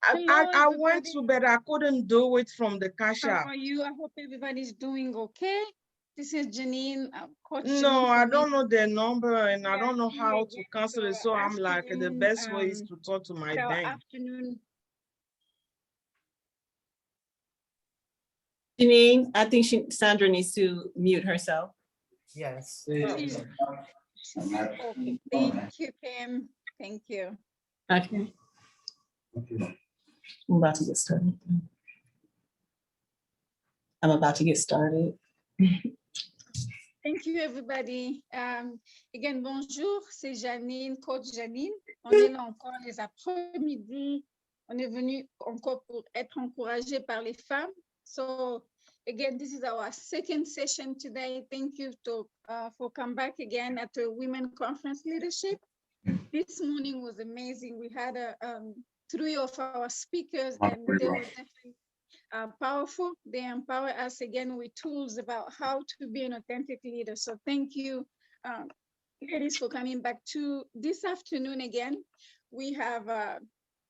I went to, but I couldn't do it from the cash How app. are you? I hope everybody's doing okay. This is Janine, Coach No, Janine I from don't know their number and I Yeah, don't know me how to again. cancel it. So So I'm like, the afternoon, best way is to talk to my bank. afternoon. Janine, I think Sandra needs to mute herself. Yes. Okay, thank you, Kim. Thank you. Okay. I'm about to get started. I'm about to get started. Thank you, everybody. Again, bonjour, c'est Janine, Coach Janine. On est là encore les après-midi. On est venu encore pour être encouragé par les femmes. So, again, this is our second session today. Thank you for come back again at the Women Conference Leadership. This morning was amazing. We had 3 of our speakers, and they were definitely powerful. They empower us again with tools about how to be an authentic leader. So thank you, ladies, for coming back to this afternoon again. We have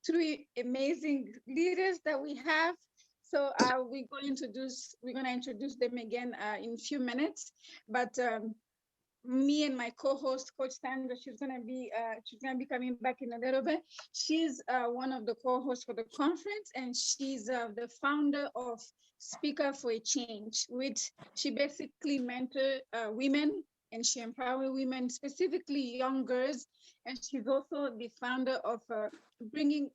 3 amazing leaders that we have. So we're going to introduce them again in a few minutes. But me and my co-host, Coach Sandra, she's gonna be coming back in a little bit. She's one of the co-hosts for the conference, and she's the founder of Speaker for a Change, which she basically mentor women and she empower women, specifically young girls. And she's also the founder of Bringing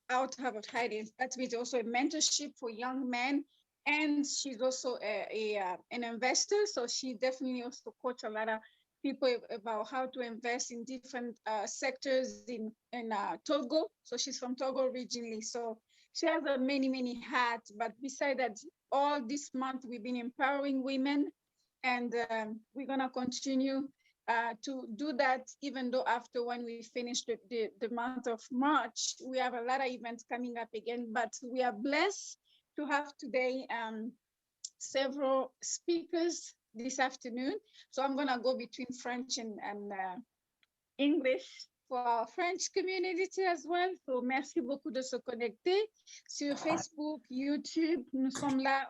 Out Her Tidings. That means also a mentorship for young men. And she's also an investor, so she definitely also coach a lot of people about how to invest in different sectors in Togo. So she's from Togo originally. So she has many hats. But besides that, all this month we've been empowering women, and we're gonna continue to do that, even though after when we finish the month of March, we have a lot of events coming up again. But we are blessed to have today several speakers this afternoon. So I'm gonna go between French and English for our French community as well. So merci beaucoup de se connecter sur Facebook, YouTube. Nous sommes là.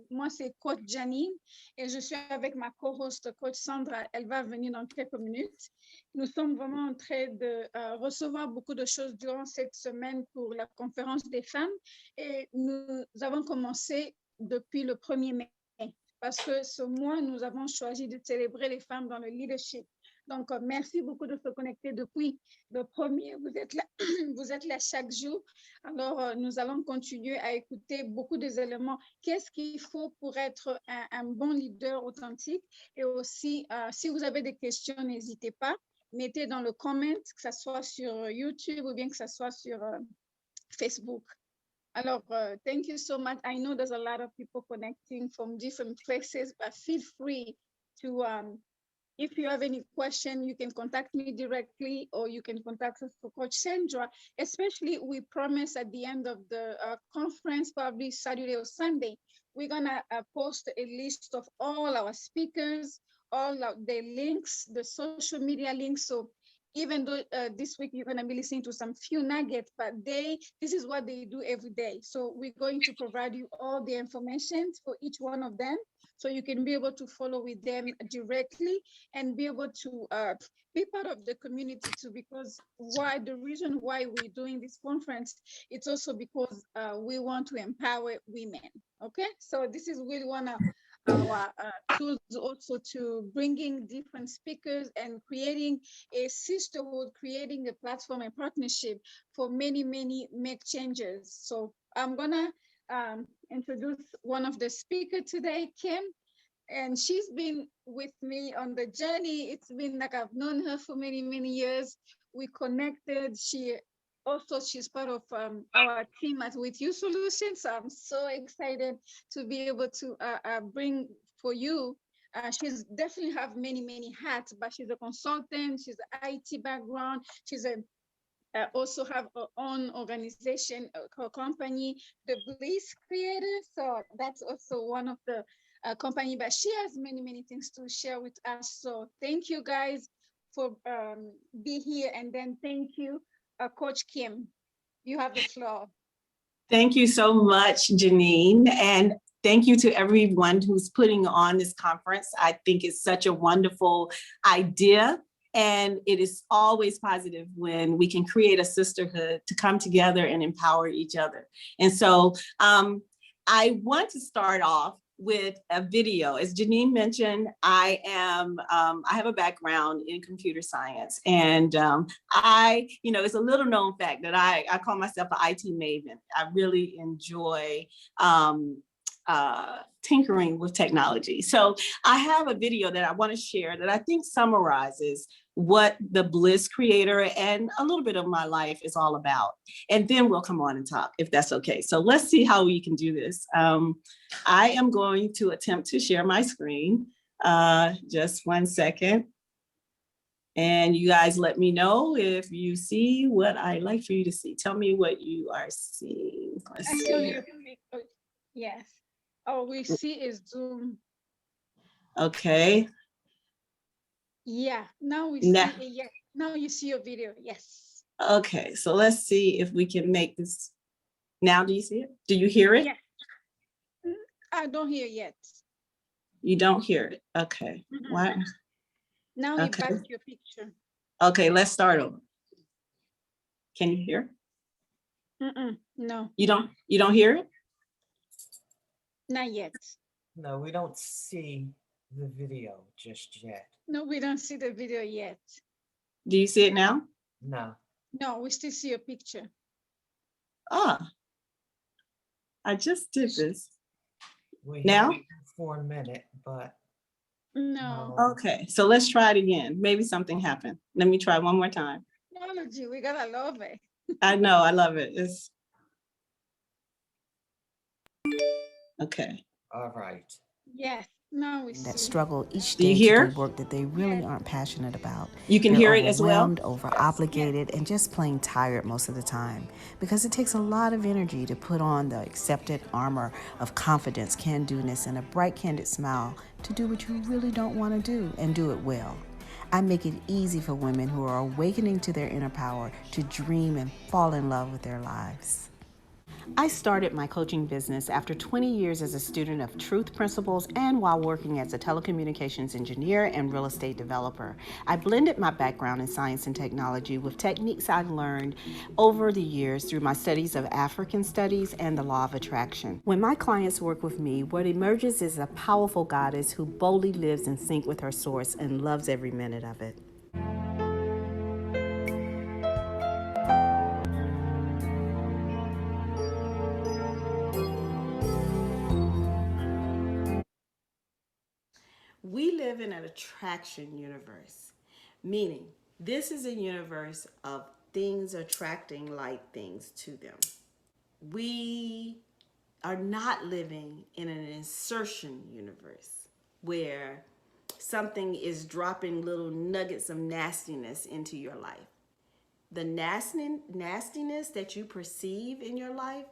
Moi, c'est Coach Janine et je suis avec ma co-host Coach Sandra. Elle va venir dans quelques minutes. Nous sommes vraiment en train de recevoir beaucoup de choses durant cette semaine pour la conférence des femmes, et nous avons commencé depuis le 1er mai. Parce que ce mois, nous avons choisi de célébrer les femmes dans le leadership. Donc, merci beaucoup de se connecter depuis le 1er. Vous êtes là, vous êtes là chaque jour. Alors, nous allons continuer à écouter beaucoup des éléments. Qu'est-ce qu'il faut pour être un bon leader authentique? Et aussi, si vous avez des questions, n'hésitez pas. Mettez dans le comment, que ce soit sur YouTube ou bien que ce soit sur Facebook. Alors, thank you so much. I know there's a lot of people connecting from different places, but feel free to, if you have any question, you can contact me directly, or you can contact us for Coach Sandra. Especially, we promise at the end of the conference, probably Saturday or Sunday, we're gonna post a list of all our speakers, all the links, the social media links. So even though this week you're going to be listening to some few nuggets, but this is what they do every day. So we're going to provide you all the information for each one of them, so you can be able to follow with them directly and be able to be part of the community too. Because the reason why we're doing this conference, it's also because we want to empower women. Okay, so this is really one of our tools also to bringing different speakers and creating a sisterhood, creating a platform and partnership for many make changes. So I'm gonna introduce one of the speakers today, Kim, and she's been with me on the journey. It's been like I've known her for many years. We connected. She's part of our team at With You Solutions. So I'm so excited to be able to bring for you. She's definitely have many hats, but she's a consultant. She's an IT background. She's also have her own organization, her company, the Bliss Creator. So that's also one of the company, but she has many things to share with us. So thank you guys for being here, and then thank you, Coach Kim. You have the floor. Thank you so much, Janine. And thank you to everyone who's putting on this conference. I think it's such a wonderful idea. And it is always positive when we can create a sisterhood to come together and empower each other. And so I want to start off with a video. As Janine mentioned, I have a background in computer science, and it's a little known fact that I call myself an IT maven. I really enjoy tinkering with technology. So I have a video that I want to share that I think summarizes what the Bliss Creator and a little bit of my life is all about. And then we'll come on and talk, if that's okay. So let's see how we can do this. I am going to attempt to share my screen. Just 1 second. And you guys let me know if you see what I'd like for you to see. Tell me what you are seeing. Let's see here. Yes. All we see is Zoom. Okay. Yeah, now we see it. Yeah, now you see your video. Yes. Okay, so let's see if we can make this. Now, do you see it? Do you hear it? Yeah. I don't hear yet. You don't hear it. Okay. Why? Now you back your picture. Okay, let's start over. Can you hear? No. You don't hear it? Not yet. No, we don't see the video just yet. No, we don't see the video yet. Do you see it now? No. No, we still see your picture. Ah, I just did this. We Now? have it for a minute, but No. Okay, so let's try it again. Maybe something happened. Let me try one more time. Technology, we gotta love it. I know, I love it. It's okay. all right. Yes. Now we that see. struggle each Do you day hear? to do work that they really aren't passionate about. You can They're hear it as well? overwhelmed, over-obligated, and just plain tired most of the time. Because it takes a lot of energy to put on the accepted armor of confidence, can-do-ness, and a bright, candid smile to do what you really don't want to do and do it well. I make it easy for women who are awakening to their inner power to dream and fall in love with their lives. I started my coaching business after 20 years as a student of truth principles and while working as a telecommunications engineer and real estate developer. I blended my background in science and technology with techniques I learned over the years through my studies of African studies and the law of attraction. When my clients work with me, what emerges is a powerful goddess who boldly lives in sync with her source and loves every minute of it. We live in an attraction universe, meaning this is a universe of things attracting like things to them. We are not living in an insertion universe where something is dropping little nuggets of nastiness into your life. The nastiness that you perceive in your life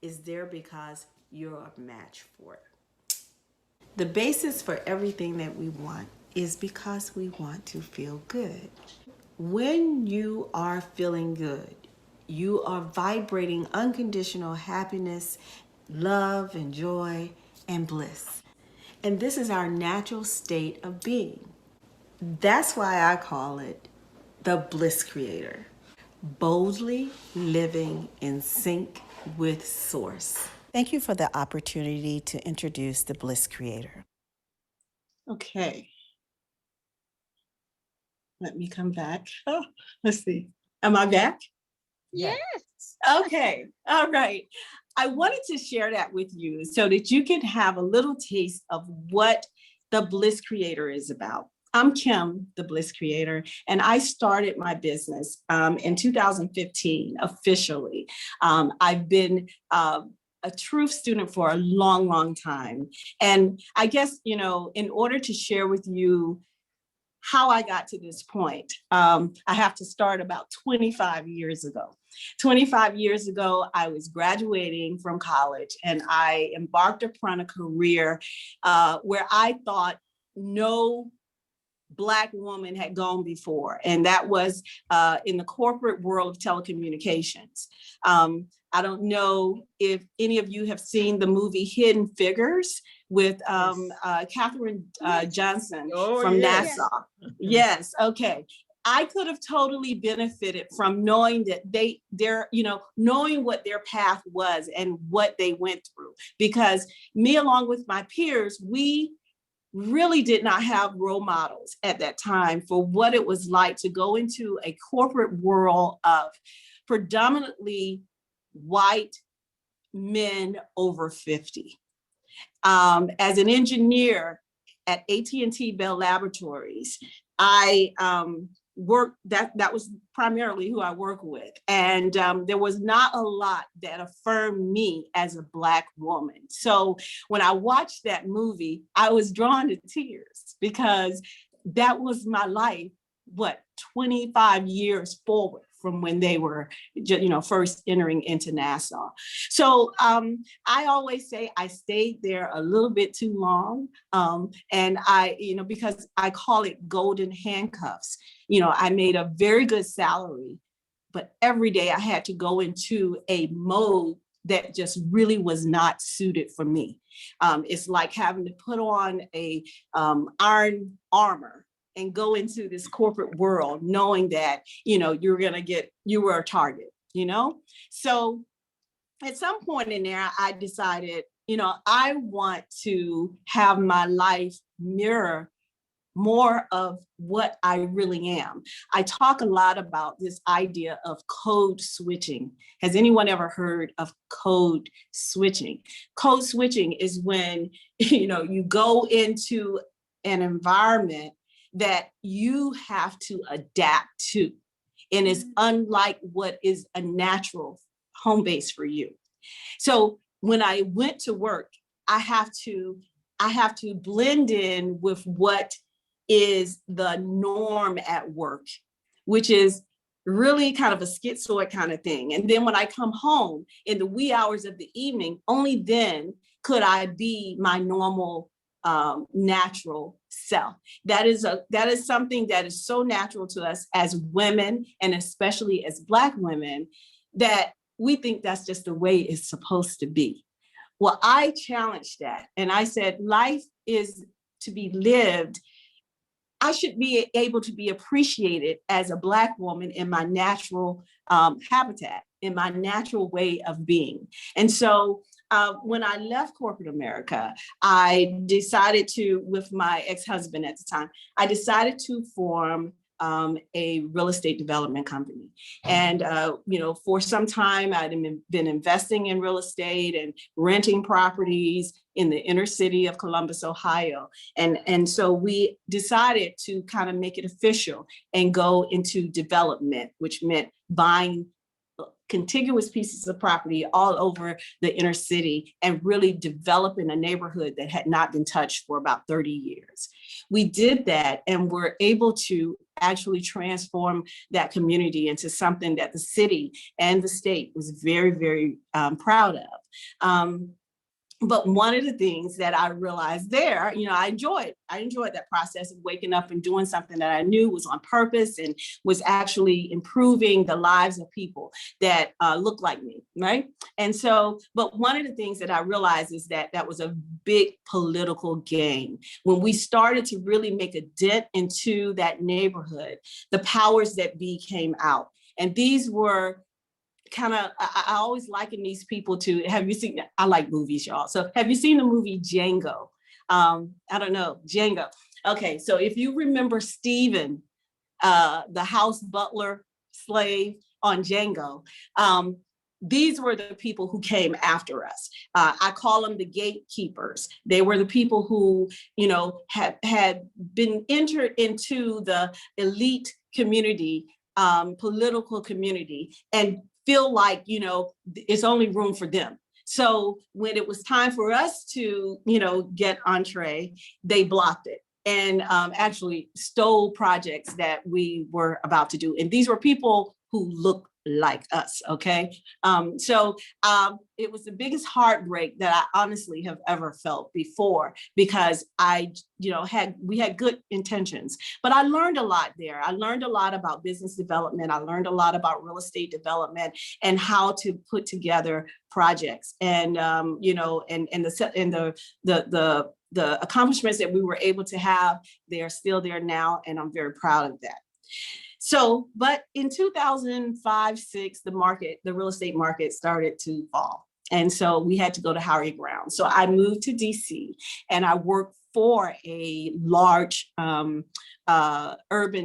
is there because you're a match for it. The basis for everything that we want is because we want to feel good. When you are feeling good, you are vibrating unconditional happiness, love, and joy, and bliss. And this is our natural state of being. That's why I call it the Bliss Creator. Boldly living in sync with Source. Thank you for the opportunity to introduce the Bliss Creator. Okay. Let me come back. Oh, let's see. Am I back? Yes. Okay. All right. I wanted to share that with you so that you can have a little taste of what the Bliss Creator is about. I'm Kim, the Bliss Creator, and I started my business in 2015 officially. I've been a truth student for a long, long time. And I guess, in order to share with you how I got to this point, I have to start about 25 years ago. 25 years ago, I was graduating from college and I embarked upon a career where I thought no Black woman had gone before, and that was in the corporate world of telecommunications. I don't know if any of you have seen the movie Hidden Figures with Katherine Johnson Oh, from yes. NASA. Yes, okay. I could have totally benefited from knowing that they're, knowing what their path was and what they went through, because me, along with my peers, we really did not have role models at that time for what it was like to go into a corporate world of predominantly white men over 50. As an engineer at AT&T Bell Laboratories, I worked, that was primarily who I work with. And there was not a lot that affirmed me as a Black woman. So when I watched that movie, I was drawn to tears because that was my life, 25 years forward from when they were, first entering into Nassau. So I always say I stayed there a little bit too long. And because I call it golden handcuffs. I made a very good salary, but every day I had to go into a mode that just really was not suited for me. It's like having to put on a iron armor and go into this corporate world knowing that, you were a target, So at some point in there, I decided, I want to have my life mirror more of what I really am. I talk a lot about this idea of code switching. Has anyone ever heard of code switching? Code switching is when, you go into an environment that you have to adapt to, and is unlike what is a natural home base for you. So when I went to work, I have to blend in with what is the norm at work, which is really kind of a schizoid kind of thing. And then when I come home in the wee hours of the evening, only then could I be my normal natural self. That is something that is so natural to us as women, and especially as Black women, that we think that's just the way it's supposed to be. Well, I challenged that, and I said, life is to be lived. I should be able to be appreciated as a Black woman in my natural habitat, in my natural way of being. And so when I left corporate America, I decided to, with my ex-husband at the time, I decided to form a real estate development company. And, for some time, I'd been investing in real estate and renting properties in the inner city of Columbus, Ohio. And so we decided to kind of make it official and go into development, which meant buying contiguous pieces of property all over the inner city and really developing a neighborhood that had not been touched for about 30 years. We did that and were able to actually transform that community into something that the city and the state was very, very proud of. But one of the things that I realized there, I enjoyed that process of waking up and doing something that I knew was on purpose and was actually improving the lives of people that look like me, right? And so, but one of the things that I realized is that that was a big political game. When we started to really make a dent into that neighborhood, the powers that be came out. And these were I always liken these people to, have you seen, I like movies, y'all. So have you seen the movie Django? I don't know, Django. Okay, so if you remember Stephen, the house butler slave on Django, these were the people who came after us. I call them the gatekeepers. They were the people who, had been entered into the elite community, political community, and feel like, it's only room for them. So when it was time for us to, get entree, they blocked it and actually stole projects that we were about to do. And these were people who looked like us, okay? It was the biggest heartbreak that I honestly have ever felt before, because we had good intentions, but I learned a lot there. I learned a lot about business development. I learned a lot about real estate development and how to put together projects, and the accomplishments that we were able to have, they are still there now, and I'm very proud of that. So, but in 2005, 6, the real estate market started to fall. And so we had to go to higher ground. So I moved to DC, and I worked for a large urban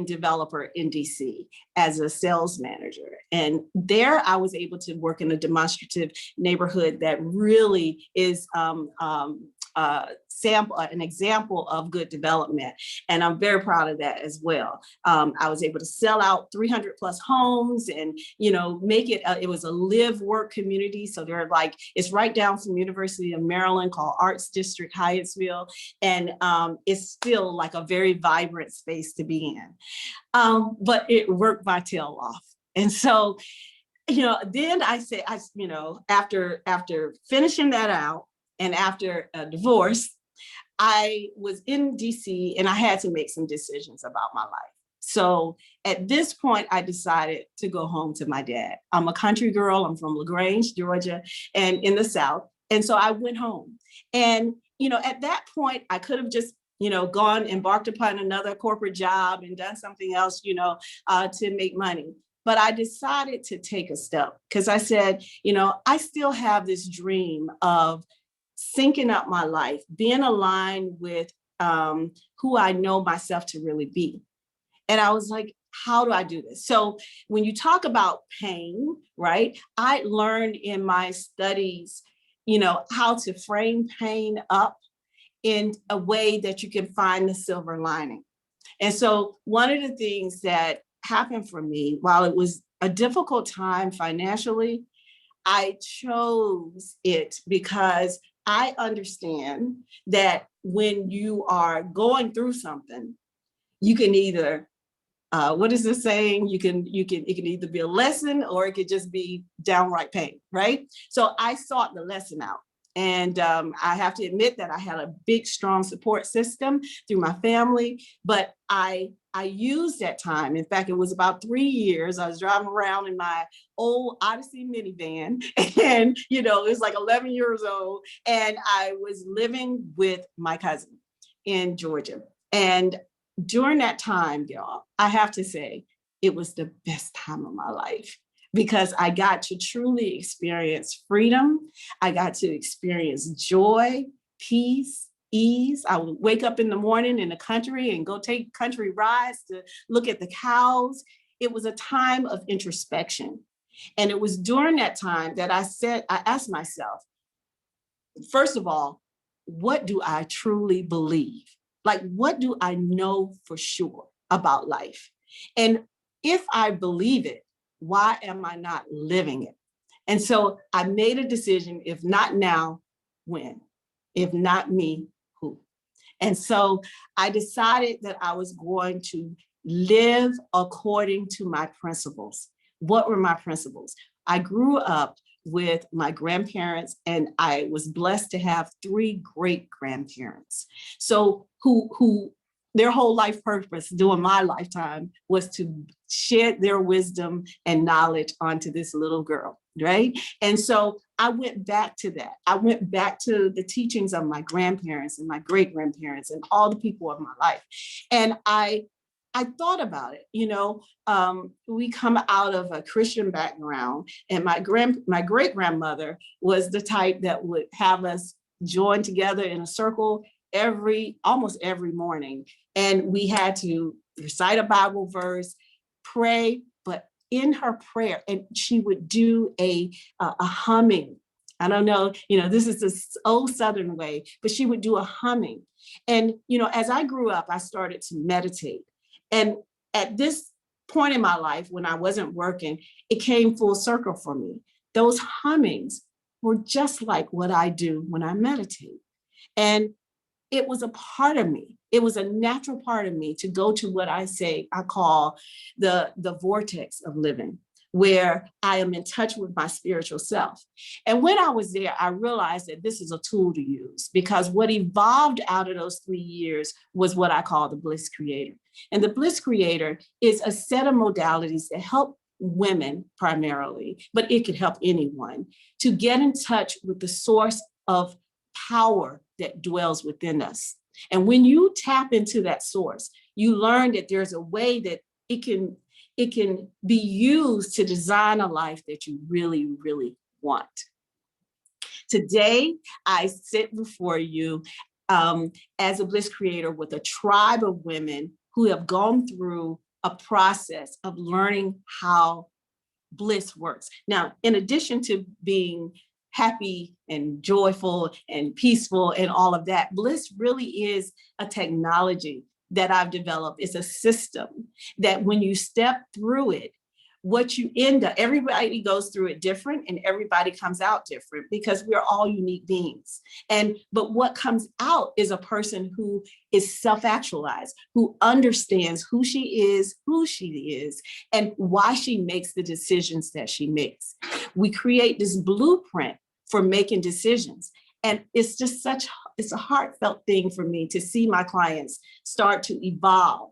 developer in DC as a sales manager. And there I was able to work in a demonstrative neighborhood that really is an example of good development. And I'm very proud of that as well. I was able to sell out 300 plus homes and, make it, it was a live work community. So they're like, it's right down from University of Maryland, called Arts District Hyattsville. And it's still like a very vibrant space to be in. But it worked my tail off. And so, then I said, after finishing that out, and after a divorce, I was in DC, and I had to make some decisions about my life. So at this point, I decided to go home to my dad. I'm a country girl. I'm from LaGrange, Georgia, and in the South. And so I went home. And, at that point, I could have just, embarked upon another corporate job and done something else, to make money. But I decided to take a step, because I said, I still have this dream of syncing up my life, being aligned with who I know myself to really be. And I was like, how do I do this? So when you talk about pain, right, I learned in my studies, how to frame pain up in a way that you can find the silver lining. And so one of the things that happened for me, while it was a difficult time financially, I chose it because I understand that when you are going through something, you can either, what is the saying? It can either be a lesson, or it could just be downright pain, right? So I sought the lesson out. And I have to admit that I had a big, strong support system through my family, but I used that time. In fact, it was about 3 years. I was driving around in my old Odyssey minivan, and, it was like 11 years old. And I was living with my cousin in Georgia. And during that time, y'all, I have to say, it was the best time of my life, because I got to truly experience freedom. I got to experience joy, peace, ease. I would wake up in the morning in the country and go take country rides to look at the cows. It was a time of introspection. And it was during that time that I asked myself, first of all, what do I truly believe? Like, what do I know for sure about life? And if I believe it, why am I not living it? And so I made a decision, if not now, when? If not me, who? And so I decided that I was going to live according to my principles. What were my principles? I grew up with my grandparents, and I was blessed to have 3 great grandparents. So who their whole life purpose during my lifetime was to share their wisdom and knowledge onto this little girl, right? And so I went back to that. I went back to the teachings of my grandparents and my great grandparents and all the people of my life. And I thought about it, we come out of a Christian background, and my great grandmother was the type that would have us join together in a circle almost every morning. And we had to recite a Bible verse, pray, but in her prayer, and she would do a humming. I don't know, this is this old Southern way, but she would do a humming. And, as I grew up, I started to meditate. And at this point in my life, when I wasn't working, it came full circle for me. Those hummings were just like what I do when I meditate. And it was a part of me. It was a natural part of me to go to what I call the vortex of living, where I am in touch with my spiritual self. And when I was there, I realized that this is a tool to use, because what evolved out of those 3 years was what I call the Bliss Creator. And the Bliss Creator is a set of modalities that help women primarily, but it could help anyone, to get in touch with the source of power that dwells within us. And when you tap into that source, you learn that there's a way that it can be used to design a life that you really, really want. Today, I sit before you as a Bliss Creator with a tribe of women who have gone through a process of learning how bliss works. Now, in addition to being happy and joyful and peaceful and all of that, bliss really is a technology that I've developed. It's a system that when you step through it, what you end up, everybody goes through it different and everybody comes out different, because we're all unique beings. But what comes out is a person who is self-actualized, who understands who she is, and why she makes the decisions that she makes. We create this blueprint for making decisions. And it's just it's a heartfelt thing for me to see my clients start to evolve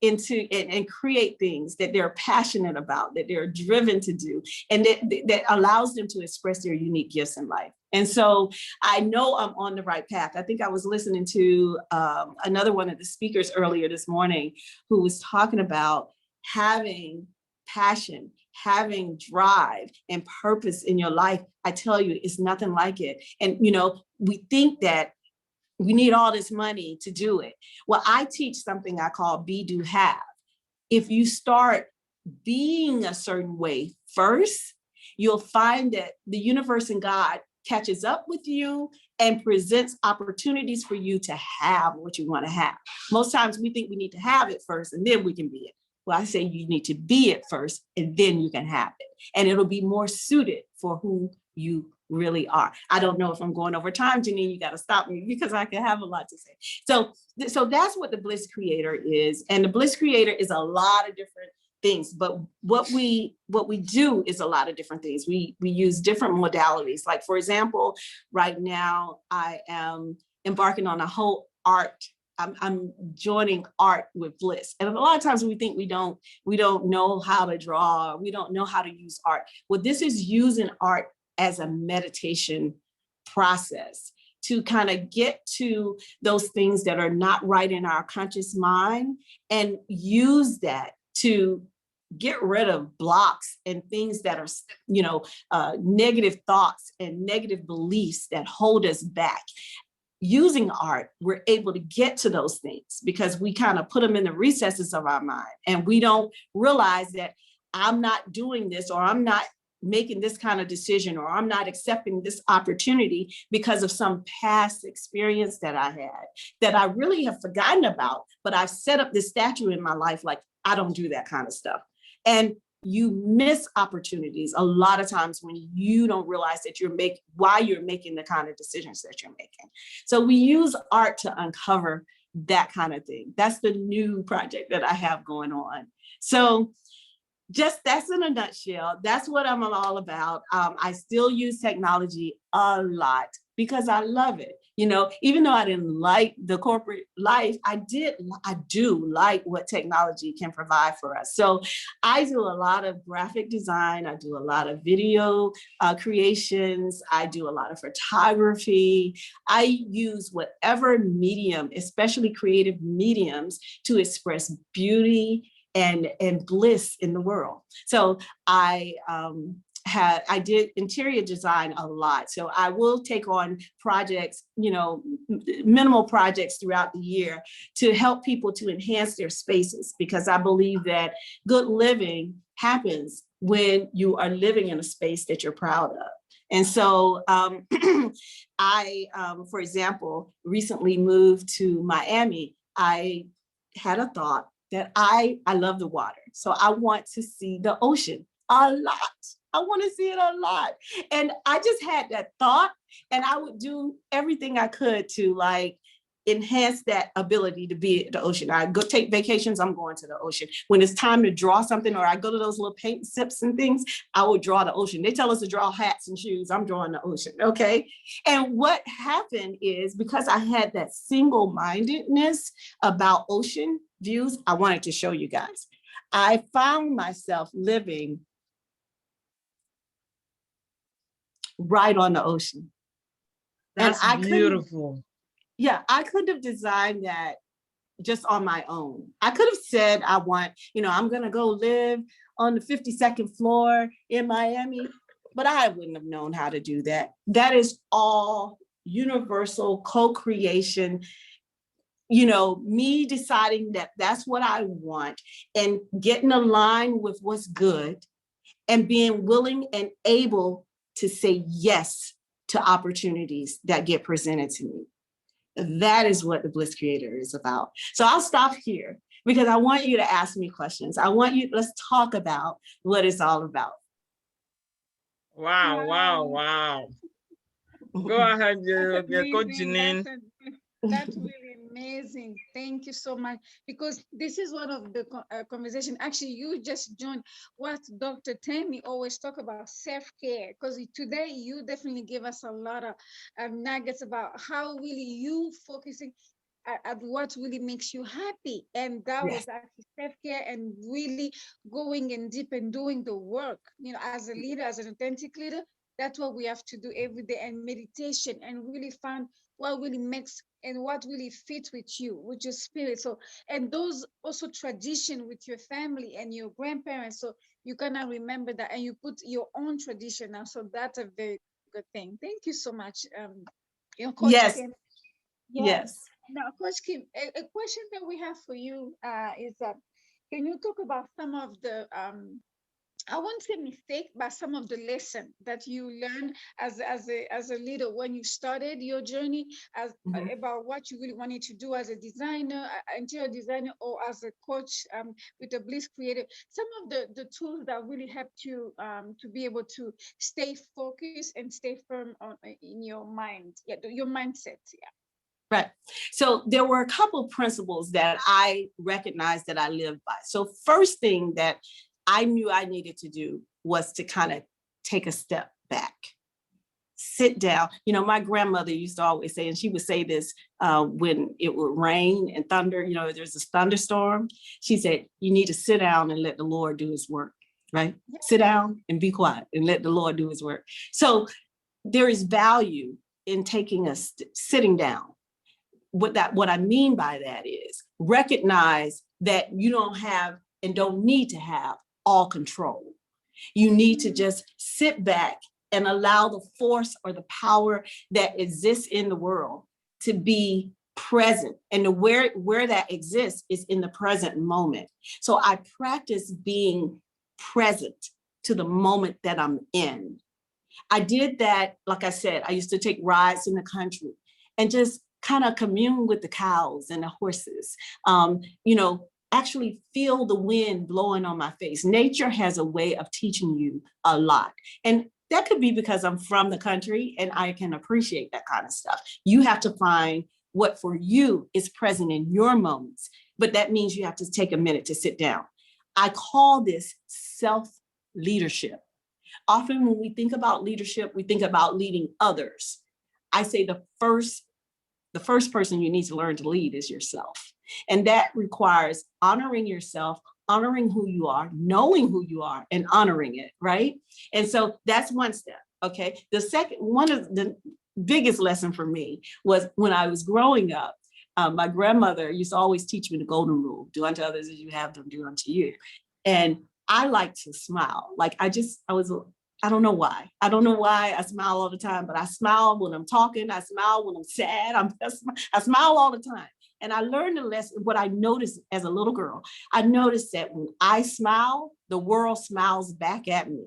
into and create things that they're passionate about, that they're driven to do, and that allows them to express their unique gifts in life. And so I know I'm on the right path. I think I was listening to another one of the speakers earlier this morning who was talking about having passion, having drive and purpose in your life. I tell you, it's nothing like it. And, we think that we need all this money to do it. Well, I teach something I call be, do, have. If you start being a certain way first, you'll find that the universe and God catches up with you and presents opportunities for you to have what you want to have. Most times we think we need to have it first and then we can be it. Well, I say you need to be it first and then you can have it. And it'll be more suited for who you really are. I don't know if I'm going over time, Janine, you got to stop me because I can have a lot to say. So that's what the Bliss Creator is. And the Bliss Creator is a lot of different things, but what we do is a lot of different things. We use different modalities. Like, for example, right now I am embarking on a whole art. I'm joining art with bliss. And a lot of times we think we don't know how to draw, we don't know how to use art. Well, this is using art as a meditation process to kind of get to those things that are not right in our conscious mind and use that to get rid of blocks and things that are, negative thoughts and negative beliefs that hold us back. Using art, we're able to get to those things because we kind of put them in the recesses of our mind and we don't realize that I'm not doing this, or I'm not making this kind of decision, or I'm not accepting this opportunity because of some past experience that I had that I really have forgotten about, but I've set up this statue in my life like I don't do that kind of stuff. And you miss opportunities a lot of times when you don't realize that why you're making the kind of decisions that you're making. So we use art to uncover that kind of thing. That's the new project that I have going on. So that's in a nutshell. That's what I'm all about. I still use technology a lot because I love it. Even though I didn't like the corporate life, I do like what technology can provide for us. So I do a lot of graphic design. I do a lot of video creations. I do a lot of photography. I use whatever medium, especially creative mediums, to express beauty and bliss in the world. So I did interior design a lot. So I will take on projects, minimal projects throughout the year to help people to enhance their spaces, because I believe that good living happens when you are living in a space that you're proud of. And so I, for example, recently moved to Miami. I had a thought that I love the water. So I want to see the ocean a lot. I want to see it a lot. And I just had that thought, and I would do everything I could to enhance that ability to be at the ocean. I go take vacations, I'm going to the ocean. When it's time to draw something, or I go to those little paint sips and things, I will draw the ocean. They tell us to draw hats and shoes, I'm drawing the ocean, okay? And what happened is, because I had that single-mindedness about ocean views, I wanted to show you guys. I found myself living right on the ocean. That's and I beautiful. Yeah, I could have designed that just on my own. I could have said, I'm going to go live on the 52nd floor in Miami, but I wouldn't have known how to do that. That is all universal co-creation, me deciding that that's what I want and getting aligned with what's good and being willing and able to say yes to opportunities that get presented to me. That is what the Bliss Creator is about. So I'll stop here because I want you to ask me questions. Let's talk about what it's all about. Wow. Go ahead, Coach Janine. That's really amazing. Thank you so much. Because this is one of the conversation. Actually, you just joined what Dr. Tammy always talk about, self-care. Because today you definitely give us a lot of nuggets about how really you focusing at what really makes you happy. And that was actually self-care and really going in deep and doing the work. As a leader, as an authentic leader, that's what we have to do every day, and meditation, and really find what really makes and what really fits with you, with your spirit. So, and those also tradition with your family and your grandparents. So you cannot remember that, and you put your own tradition now. So that's a very good thing. Thank you so much, Coach Yes. Kim. Yes. Now, Coach Kim, a question that we have for you is that, can you talk about some of the I won't say mistake, but some of the lesson that you learned as a leader when you started your journey about what you really wanted to do as a designer, interior designer, or as a coach with the Bliss Creative. Some of the tools that really helped you to be able to stay focused and stay firm in your mind, your mindset. Right. So there were a couple of principles that I recognized that I lived by. So first thing that I knew I needed to do was to kind of take a step back, sit down. My grandmother used to always say, and she would say this when it would rain and thunder, there's a thunderstorm. She said, you need to sit down and let the Lord do his work, right? Yeah. Sit down and be quiet and let the Lord do his work. So there is value in sitting down. What I mean by that is recognize that you don't have and don't need to have all control. You need to just sit back and allow the force or the power that exists in the world to be present. And where that exists is in the present moment. So I practice being present to the moment that I'm in. I did that, like I said, I used to take rides in the country and just kind of commune with the cows and the horses, actually feel the wind blowing on my face. Nature has a way of teaching you a lot. And that could be because I'm from the country and I can appreciate that kind of stuff. You have to find what for you is present in your moments, but that means you have to take a minute to sit down. I call this self-leadership. Often when we think about leadership, we think about leading others. I say the first person you need to learn to lead is yourself. And that requires honoring yourself, honoring who you are, knowing who you are, and honoring it, right? And so that's one step, okay? The second, one of the biggest lesson for me was when I was growing up, my grandmother used to always teach me the golden rule: do unto others as you have them do unto you. And I like to smile. I don't know why. I don't know why I smile all the time, but I smile when I'm talking. I smile when I'm sad. I smile all the time. And I learned a lesson, what I noticed as a little girl. I noticed that when I smile, the world smiles back at me.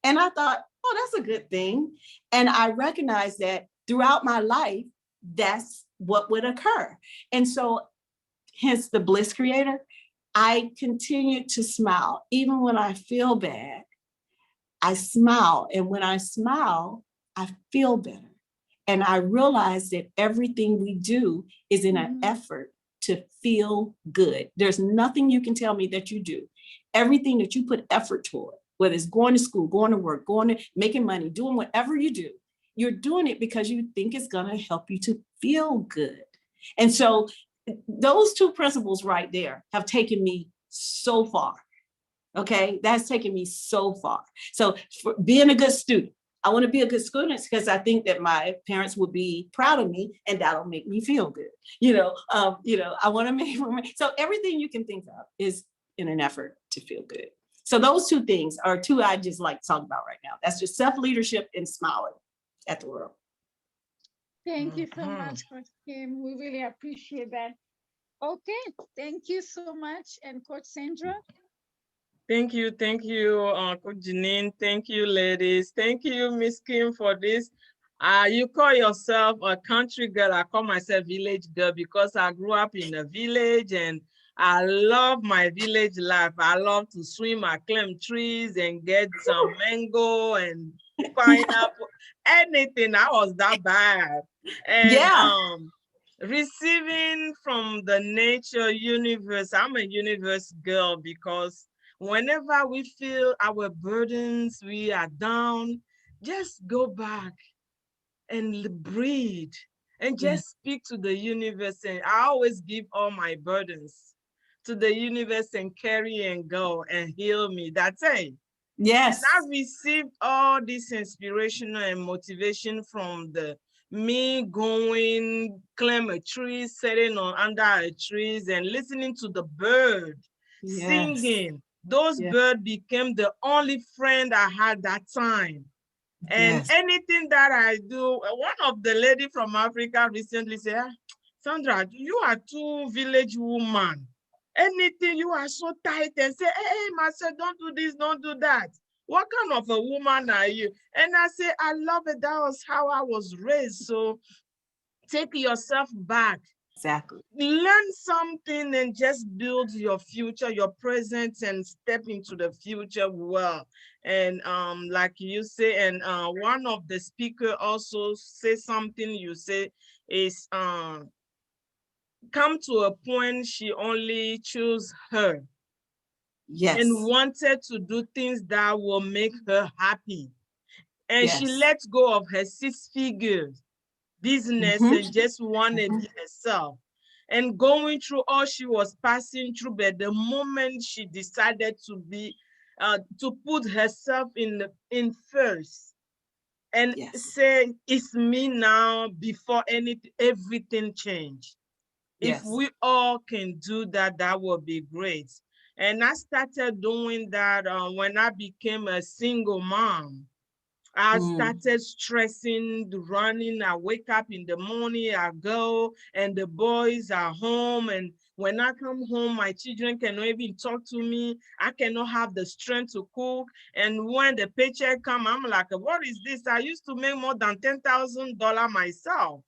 And I thought, oh, that's a good thing. And I recognized that throughout my life, that's what would occur. And so hence the Bliss Creator, I continue to smile. Even when I feel bad, I smile. And when I smile, I feel better. And I realized that everything we do is in an Mhm. effort to feel good. There's nothing you can tell me that you do. Everything that you put effort toward, whether it's going to school, going to work, going to making money, doing whatever you do, you're doing it because you think it's going to help you to feel good. And so those two principles right there have taken me so far. Okay, that's taken me so far. So for being a good student, I want to be a good student because I think that my parents would be proud of me, and that'll make me feel good. I want to make so everything you can think of is in an effort to feel good. So those two things are two I just like to talk about right now. That's just self-leadership and smiling at the world. Thank you so Mhm. much, Coach Kim. We really appreciate that. Okay, thank you so much. And Coach Sandra? Thank you, Coach Janine. Thank you, ladies. Thank you, Miss Kim, for this. You call yourself a country girl. I call myself village girl because I grew up in a village and I love my village life. I love to swim, I climb trees and get some mango and pineapple, anything. I was that bad. And Yeah. Receiving from the nature universe, I'm a universe girl because whenever we feel our burdens, we are down, just go back and breathe and just speak to the universe. And I always give all my burdens to the universe and carry and go and heal me. That's it. Yes. And I've received all this inspiration and motivation from the me going, climb a tree, sitting on under a trees and listening to the bird singing. Those birds became the only friend I had that time. And Yes. anything that I do, one of the lady from Africa recently said, Sandra, you are too village woman. Anything you are so tight and say, hey, Marcel, don't do this, don't do that. What kind of a woman are you? And I say, I love it. That was how I was raised. So take yourself back. Exactly. Learn something and just build your future, your present, and step into the future well. And like you say, and one of the speaker also say something you say is come to a point she only chose her Yes. and wanted to do things that will make her happy. And she Yes. let go of her 6-figure business and just wanted to be herself. And going through all she was passing through, but the moment she decided to be, to put herself in first and say, it's me now before everything changed. If we all can do that, that would be great. And I started doing that when I became a single mom. I started stressing, running. I wake up in the morning, I go, and the boys are home. And when I come home, my children cannot even talk to me. I cannot have the strength to cook. And when the paycheck come, I'm like, what is this? I used to make more than $10,000 myself.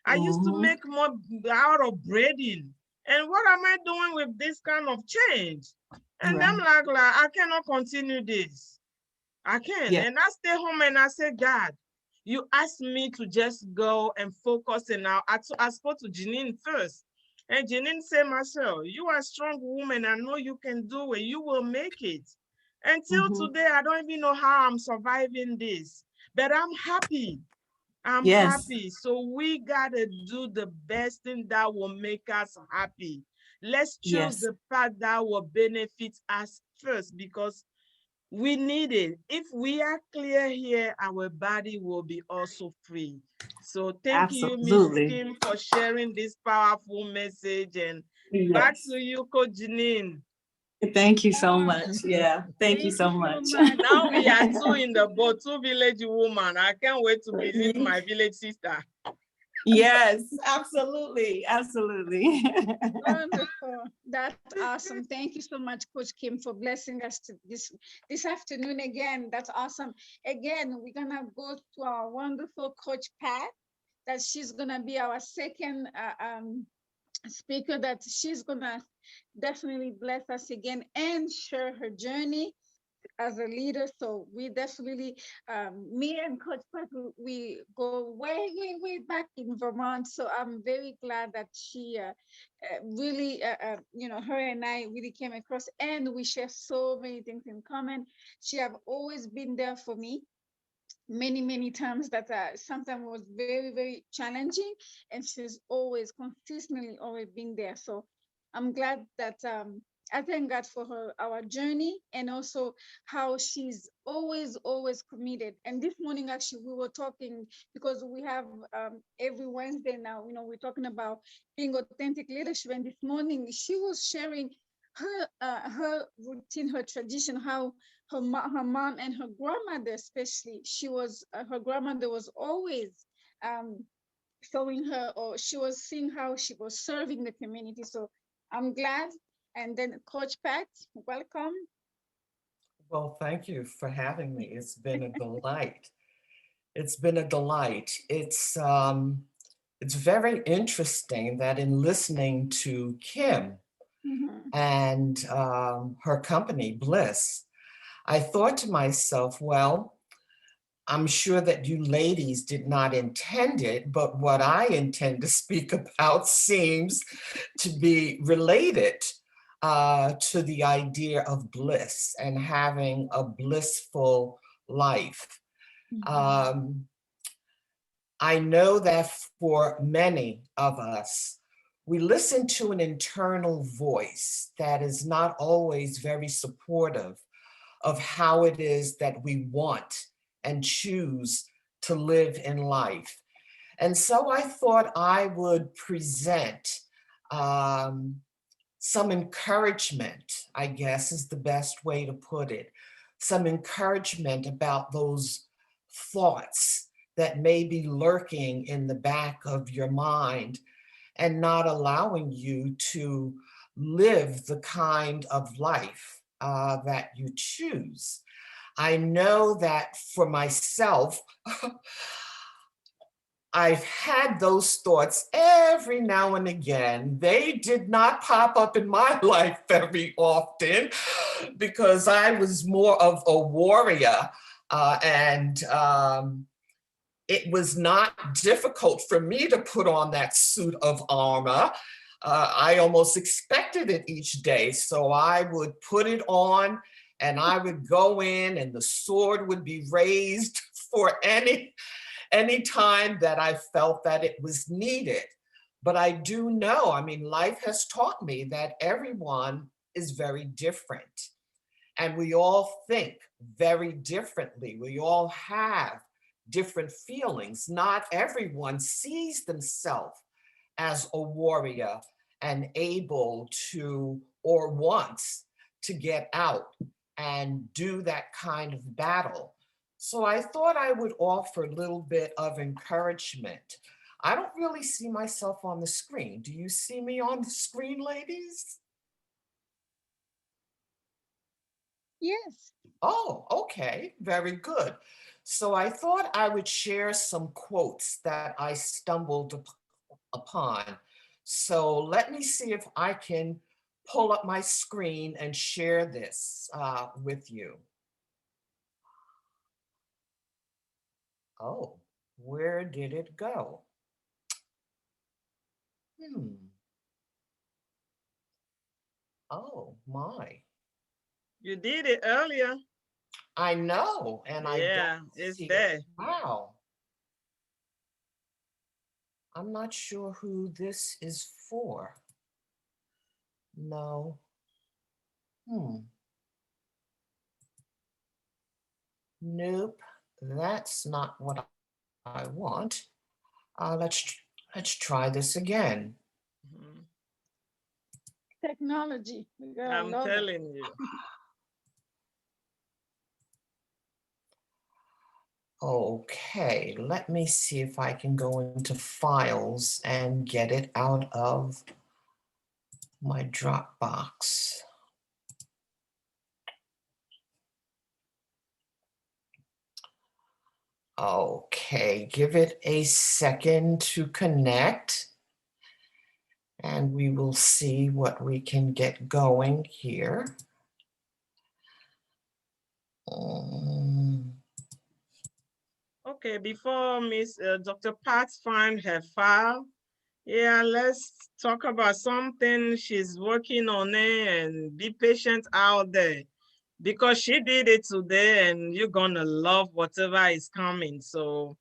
I used to make more out of breading. And what am I doing with this kind of change? And I'm like, I cannot continue this. I can. Yeah. And I stay home and I say, God, you asked me to just go and focus. And now I spoke to Janine first. And Janine said, Marcel, you are a strong woman. I know you can do it. You will make it. Until today, I don't even know how I'm surviving this. But I'm happy. I'm happy. So we got to do the best thing that will make us happy. Let's choose the path that will benefit us first because we need it. If we are clear here, our body will be also free. So thank you, Miss Absolutely. Kim, for sharing this powerful message. And back to you, Coach Janine. Thank you so much. Yeah. Thank you so much. Now we are two in the boat, two village women. I can't wait to visit my village sister. Yes, absolutely. Absolutely. Wonderful. That's awesome. Thank you so much, Coach Kim, for blessing us to this afternoon again. That's awesome. Again, we're gonna go to our wonderful Coach Pat, that she's gonna be our second speaker, that she's gonna definitely bless us again and share her journey as a leader. So we definitely, me and Coach Pat, we go way back in Vermont. So I'm very glad that she really, her and I really came across, and we share so many things in common. She have always been there for me many times that sometimes was very challenging, and she's always consistently always been there. So I'm glad that I thank God for her, our journey, and also how she's always committed. And this morning actually we were talking, because we have every Wednesday now, we're talking about being authentic leadership, and this morning she was sharing her routine, her tradition, how her mom and her grandmother, especially, her grandmother was always um, showing her, or she was seeing how she was serving the community. So I'm glad. And then Coach Pat, welcome. Well, thank you for having me. It's been a delight. It's been a delight. It's very interesting that in listening to Kim Mhm. and her company, Bliss, I thought to myself, well, I'm sure that you ladies did not intend it, but what I intend to speak about seems to be related to the idea of bliss and having a blissful life. Mhm. Um, I know that for many of us, we listen to an internal voice that is not always very supportive of how it is that we want and choose to live in life. And so I thought I would present um, some encouragement, I guess is the best way to put it, some encouragement about those thoughts that may be lurking in the back of your mind and not allowing you to live the kind of life that you choose. I know that for myself, I've had those thoughts every now and again. They did not pop up in my life very often because I was more of a warrior and it was not difficult for me to put on that suit of armor. I almost expected it each day. So I would put it on and I would go in and the sword would be raised for any time that I felt that it was needed. But I do know, I mean, life has taught me that everyone is very different and we all think very differently. We all have different feelings. Not everyone sees themselves as a warrior and able to or wants to get out and do that kind of battle. So I thought I would offer a little bit of encouragement. I don't really see myself on the screen. Do you see me on the screen, ladies? Yes. Oh, okay, very good. So I thought I would share some quotes that I stumbled upon. So let me see if I can pull up my screen and share this with you. Oh, where did it go? Hmm. Oh my. You did it earlier. I know, and I don't Yeah, it's see it. there. Wow. I'm not sure who this is for. No. Hmm. Nope. That's not what I want. Let's try this again. Mhm. Technology. We gotta I'm love it. telling you. Okay, let me see if I can go into files and get it out of my Dropbox. Okay, give it a second to connect and we will see what we can get going here. Mm. Okay, before Miss Dr. Pat find her file, yeah, let's talk about something she's working on it, and be patient out there because she did it today and you're gonna love whatever is coming. So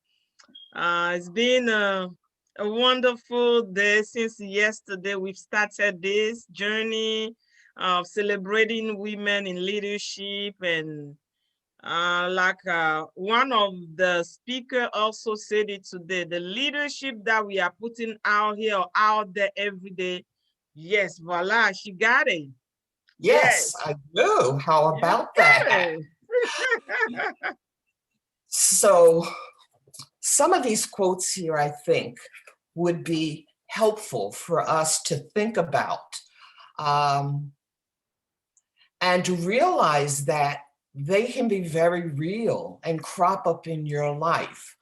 it's been a wonderful day since yesterday. We've started this journey of celebrating women in leadership, and like one of the speaker also said it today, the leadership that we are putting out here, out there every day. Yes, voila, she got it. Yes, Yes, I do. How you about got that? it. So some of these quotes here, I think, would be helpful for us to think about, um, and to realize that they can be very real and crop up in your life.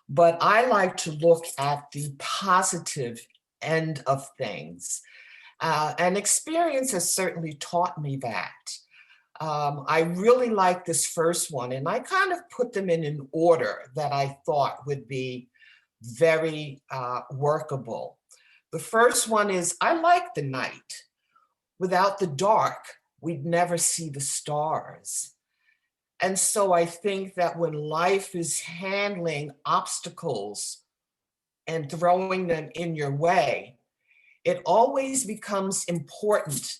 But I like to look at the positive end of things. And experience has certainly taught me that. I really like this first one, and I kind of put them in an order that I thought would be very workable. The first one is, I like the night. Without the dark, we'd never see the stars. And so I think that when life is handling obstacles and throwing them in your way, it always becomes important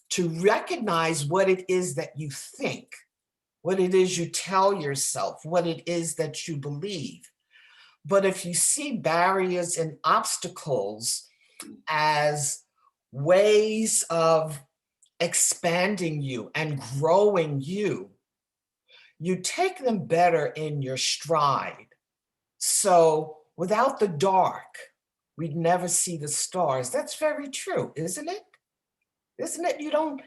to recognize what it is that you think, what it is you tell yourself, what it is that you believe. But if you see barriers and obstacles as ways of expanding you and growing you, you take them better in your stride. So without the dark, we'd never see the stars. That's very true, isn't it? Isn't it? You don't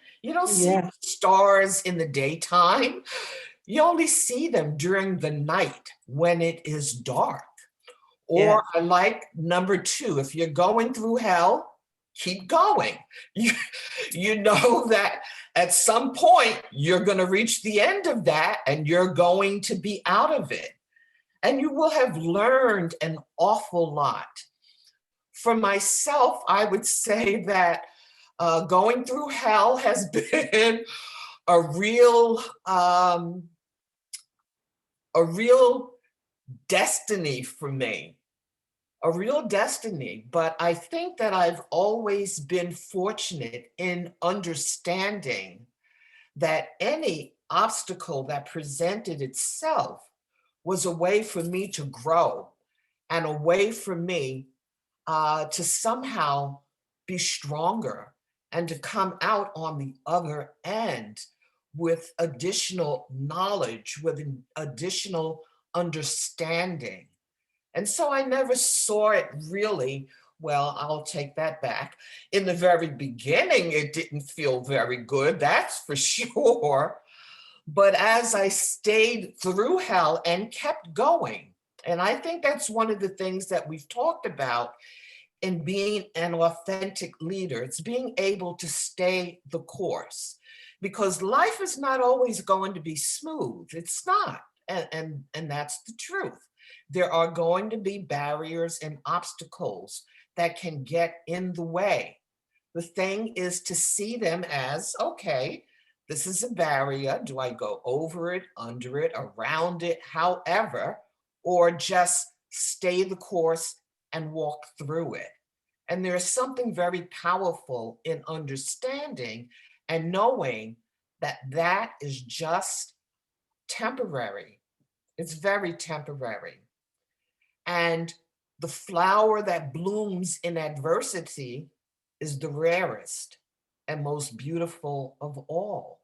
see Yeah. the stars in the daytime. You only see them during the night when it is dark. Yeah. Or I like number two, if you're going through hell, keep going. You, you know that at some point you're going to reach the end of that and you're going to be out of it. And you will have learned an awful lot. For myself, I would say that going through hell has been a real um, a real destiny for me, a real destiny. But I think that I've always been fortunate in understanding that any obstacle that presented itself was a way for me to grow and a way for me to somehow be stronger and to come out on the other end with additional knowledge, with an additional understanding. And so I never saw it really, well, I'll take that back. In the very beginning, it didn't feel very good, that's for sure. But as I stayed through hell and kept going, and I think that's one of the things that we've talked about in being an authentic leader, it's being able to stay the course, because life is not always going to be smooth. It's not. And that's the truth. There are going to be barriers and obstacles that can get in the way. The thing is to see them as, okay, this is a barrier. Do I go over it, under it, around it, however, or just stay the course and walk through it? And there's something very powerful in understanding and knowing that that is just temporary. It's very temporary. And the flower that blooms in adversity is the rarest and most beautiful of all.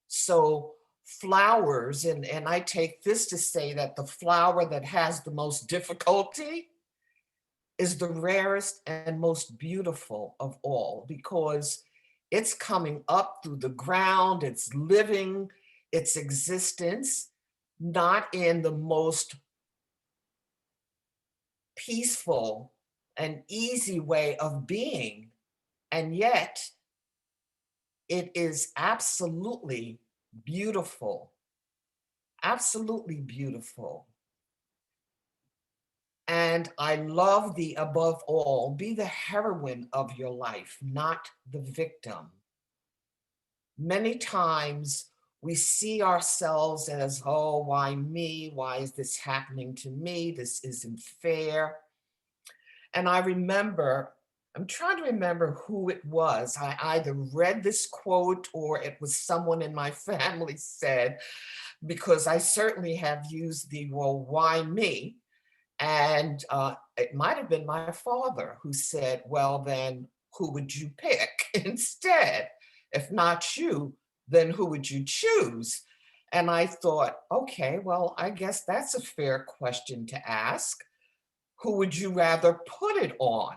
So flowers, and I take this to say that the flower that has the most difficulty is the rarest and most beautiful of all, because it's coming up through the ground, it's living its existence, not in the most peaceful and easy way of being. And yet, it is absolutely beautiful, absolutely beautiful. And I love the above all, be the heroine of your life, not the victim. Many times we see ourselves as, oh, why me? Why is this happening to me? This isn't fair. And I remember, I'm trying to remember who it was. I either read this quote or it was someone in my family said, because I certainly have used the, well, why me? And it might have been my father who said, well, then who would you pick instead? If not you, then who would you choose? And I thought, okay, well, I guess that's a fair question to ask. Who would you rather put it on?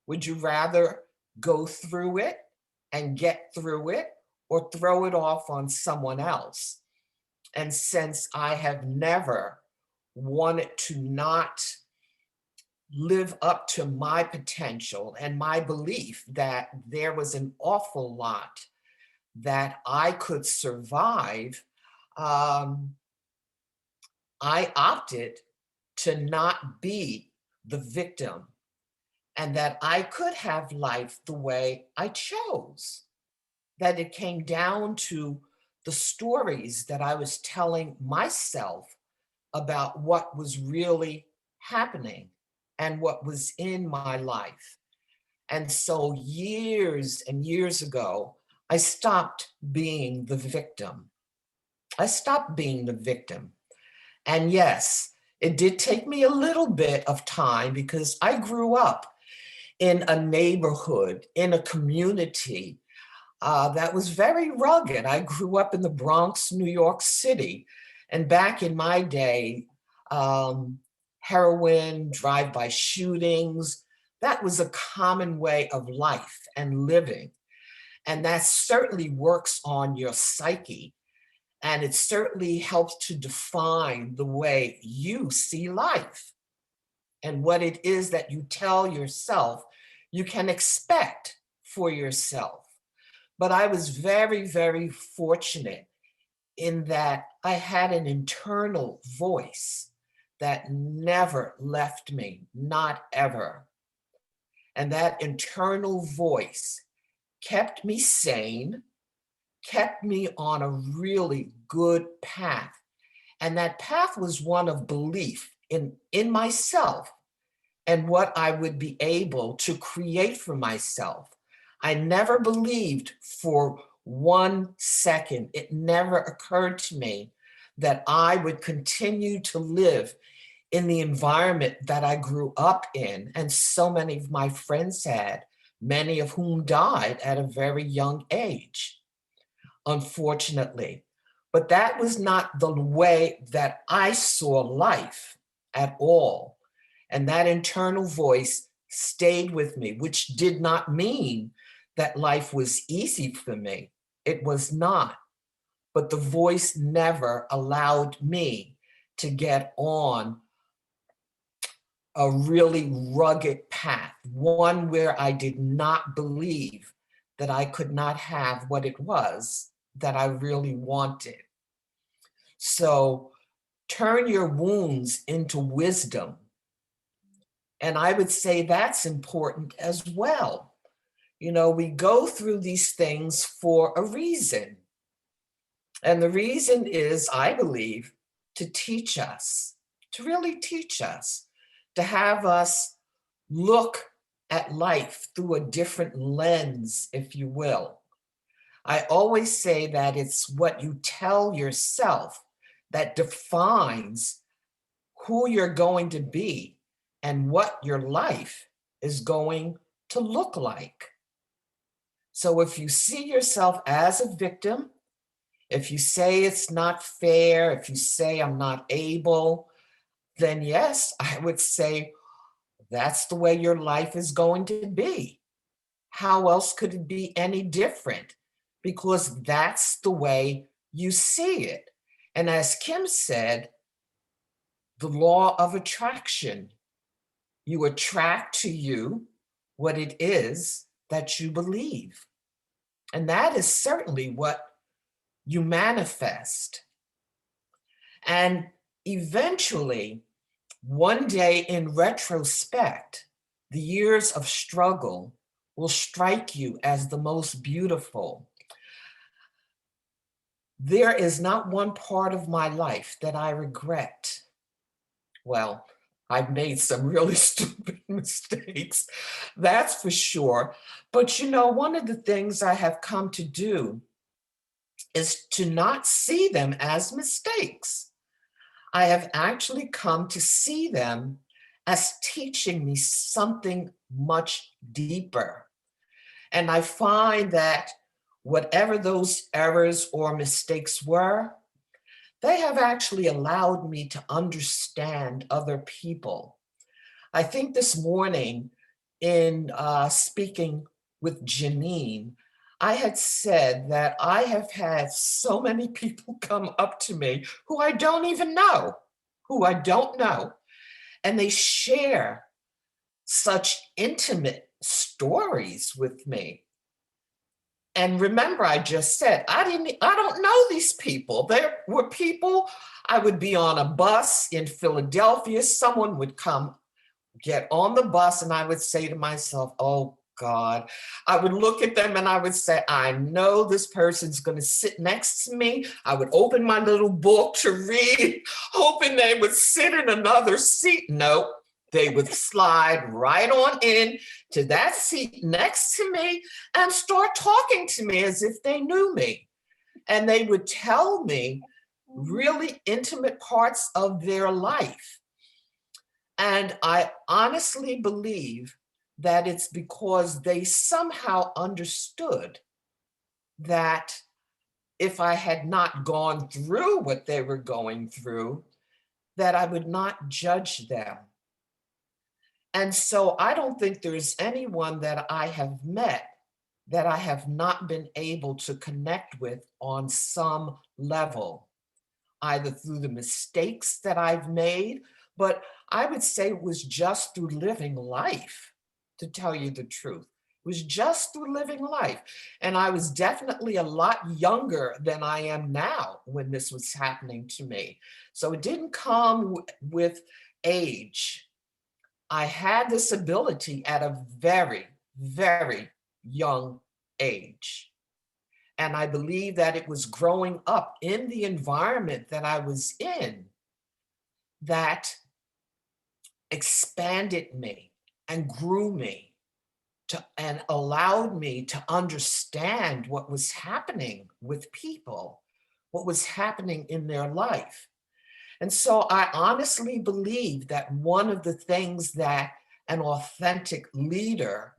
Would you rather go through it and get through it, or throw it off on someone else? And since I have never wanted to not live up to my potential and my belief that there was an awful lot that I could survive, um, I opted to not be the victim, and that I could have life the way I chose. That it came down to the stories that I was telling myself about what was really happening and what was in my life. And so years and years ago, I stopped being the victim. I stopped being the victim. And yes, it did take me a little bit of time because I grew up in a neighborhood, in a community that was very rugged. I grew up in the Bronx, New York City. And back in my day, um, heroin, drive-by shootings, that was a common way of life and living. And that certainly works on your psyche. And it certainly helps to define the way you see life and what it is that you tell yourself you can expect for yourself. But I was very, very fortunate in that I had an internal voice that never left me, not ever. And that internal voice kept me sane, kept me on a really good path. And that path was one of belief in myself and what I would be able to create for myself. I never believed for 1 second, it never occurred to me that I would continue to live in the environment that I grew up in, and so many of my friends had, many of whom died at a very young age, unfortunately. But that was not the way that I saw life at all. And that internal voice stayed with me, which did not mean that life was easy for me. It was not. But the voice never allowed me to get on a really rugged path, one where I did not believe that I could not have what it was that I really wanted. So turn your wounds into wisdom. And I would say that's important as well. You know, we go through these things for a reason. And the reason is, I believe, to teach us, to really teach us, to have us look at life through a different lens, if you will. I always say that it's what you tell yourself that defines who you're going to be and what your life is going to look like. So if you see yourself as a victim, if you say it's not fair, if you say I'm not able, then yes, I would say that's the way your life is going to be. How else could it be any different? Because that's the way you see it. And as Kim said, the law of attraction, you attract to you what it is that you believe. And that is certainly what you manifest. And eventually, one day in retrospect, the years of struggle will strike you as the most beautiful. There is not one part of my life that I regret. Well, I've made some really stupid mistakes, that's for sure. But you know, one of the things I have come to do is to not see them as mistakes. I have actually come to see them as teaching me something much deeper. And I find that whatever those errors or mistakes were, they have actually allowed me to understand other people. I think this morning in speaking with Janine, I had said that I have had so many people come up to me who I don't even know, who I don't know, and they share such intimate stories with me. And remember, I just said, I don't know these people. There were people, I would be on a bus in Philadelphia, someone would come get on the bus and I would say to myself, oh God, I would look at them and I would say, I know this person's going to sit next to me. I would open my little book to read, hoping they would sit in another seat. Nope. They would slide right on in to that seat next to me and start talking to me as if they knew me. And they would tell me really intimate parts of their life. And I honestly believe that it's because they somehow understood that if I had not gone through what they were going through, that I would not judge them. And so I don't think there's anyone that I have met that I have not been able to connect with on some level, either through the mistakes that I've made, but I would say it was just through living life, to tell you the truth. It was just through living life. And I was definitely a lot younger than I am now when this was happening to me. So it didn't come with age. I had this ability at a very, very young age. And I believe that it was growing up in the environment that I was in that expanded me and grew me and allowed me to understand what was happening with people, what was happening in their life. And so I honestly believe that one of the things that an authentic leader,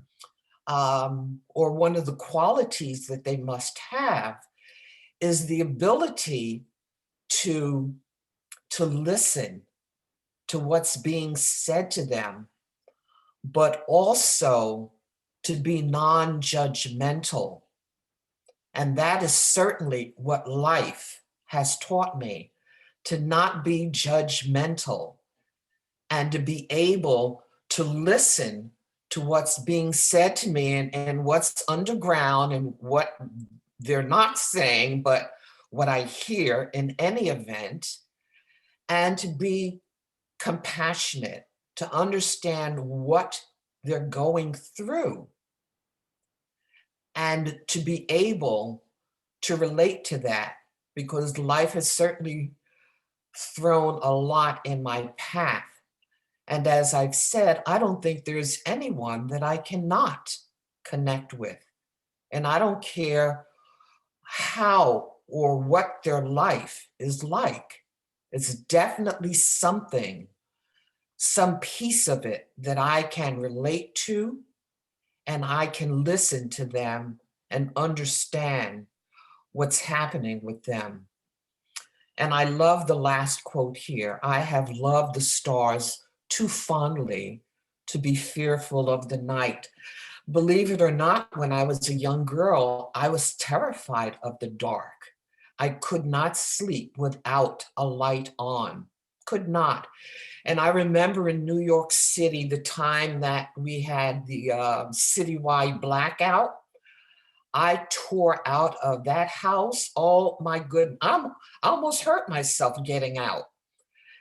or one of the qualities that they must have, is the ability to listen to what's being said to them, but also to be non-judgmental. And that is certainly what life has taught me, to not be judgmental and to be able to listen to what's being said to me and what's underground and what they're not saying, but what I hear in any event, and to be compassionate, to understand what they're going through, and to be able to relate to that, because life has certainly thrown a lot in my path. And as I've said, I don't think there's anyone that I cannot connect with. And I don't care how or what their life is like. It's definitely something, some piece of it that I can relate to, and I can listen to them and understand what's happening with them. And I love the last quote here. I have loved the stars too fondly to be fearful of the night. Believe it or not, when I was a young girl, I was terrified of the dark. I could not sleep without a light on, could not. And I remember in New York City, the time that we had the citywide blackout, I tore out of that house. Oh my goodness, I almost hurt myself getting out.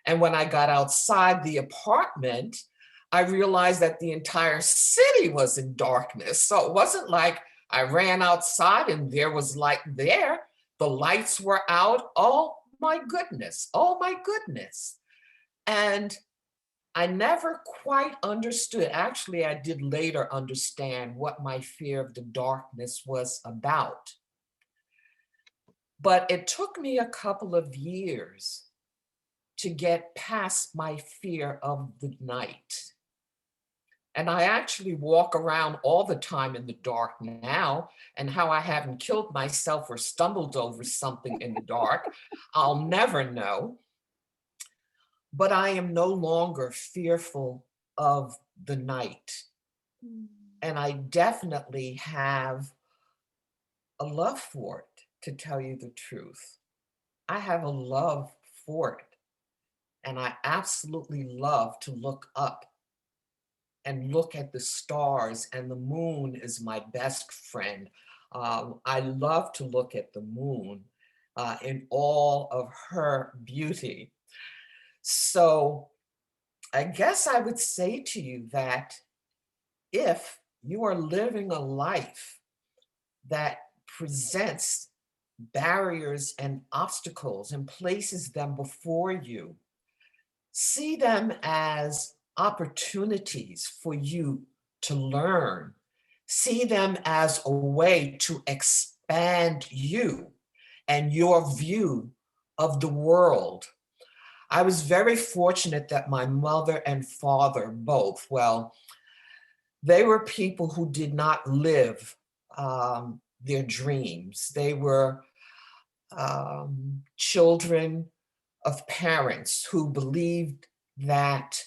And when I got outside the apartment, I realized that the entire city was in darkness. So it wasn't like I ran outside and there was light there. The lights were out. Oh my goodness. Oh my goodness. And I never quite understood. Actually, I did later understand what my fear of the darkness was about. But it took me a couple of years to get past my fear of the night. And I actually walk around all the time in the dark now, and how I haven't killed myself or stumbled over something in the dark, I'll never know. But I am no longer fearful of the night. And I definitely have a love for it, to tell you the truth. I have a love for it. And I absolutely love to look up and look at the stars, and the moon is my best friend. I love to look at the moon in all of her beauty. So I guess I would say to you that if you are living a life that presents barriers and obstacles and places them before you, see them as opportunities for you to learn. See them as a way to expand you and your view of the world. I was very fortunate that my mother and father both, well, they were people who did not live their dreams. They were children of parents who believed that,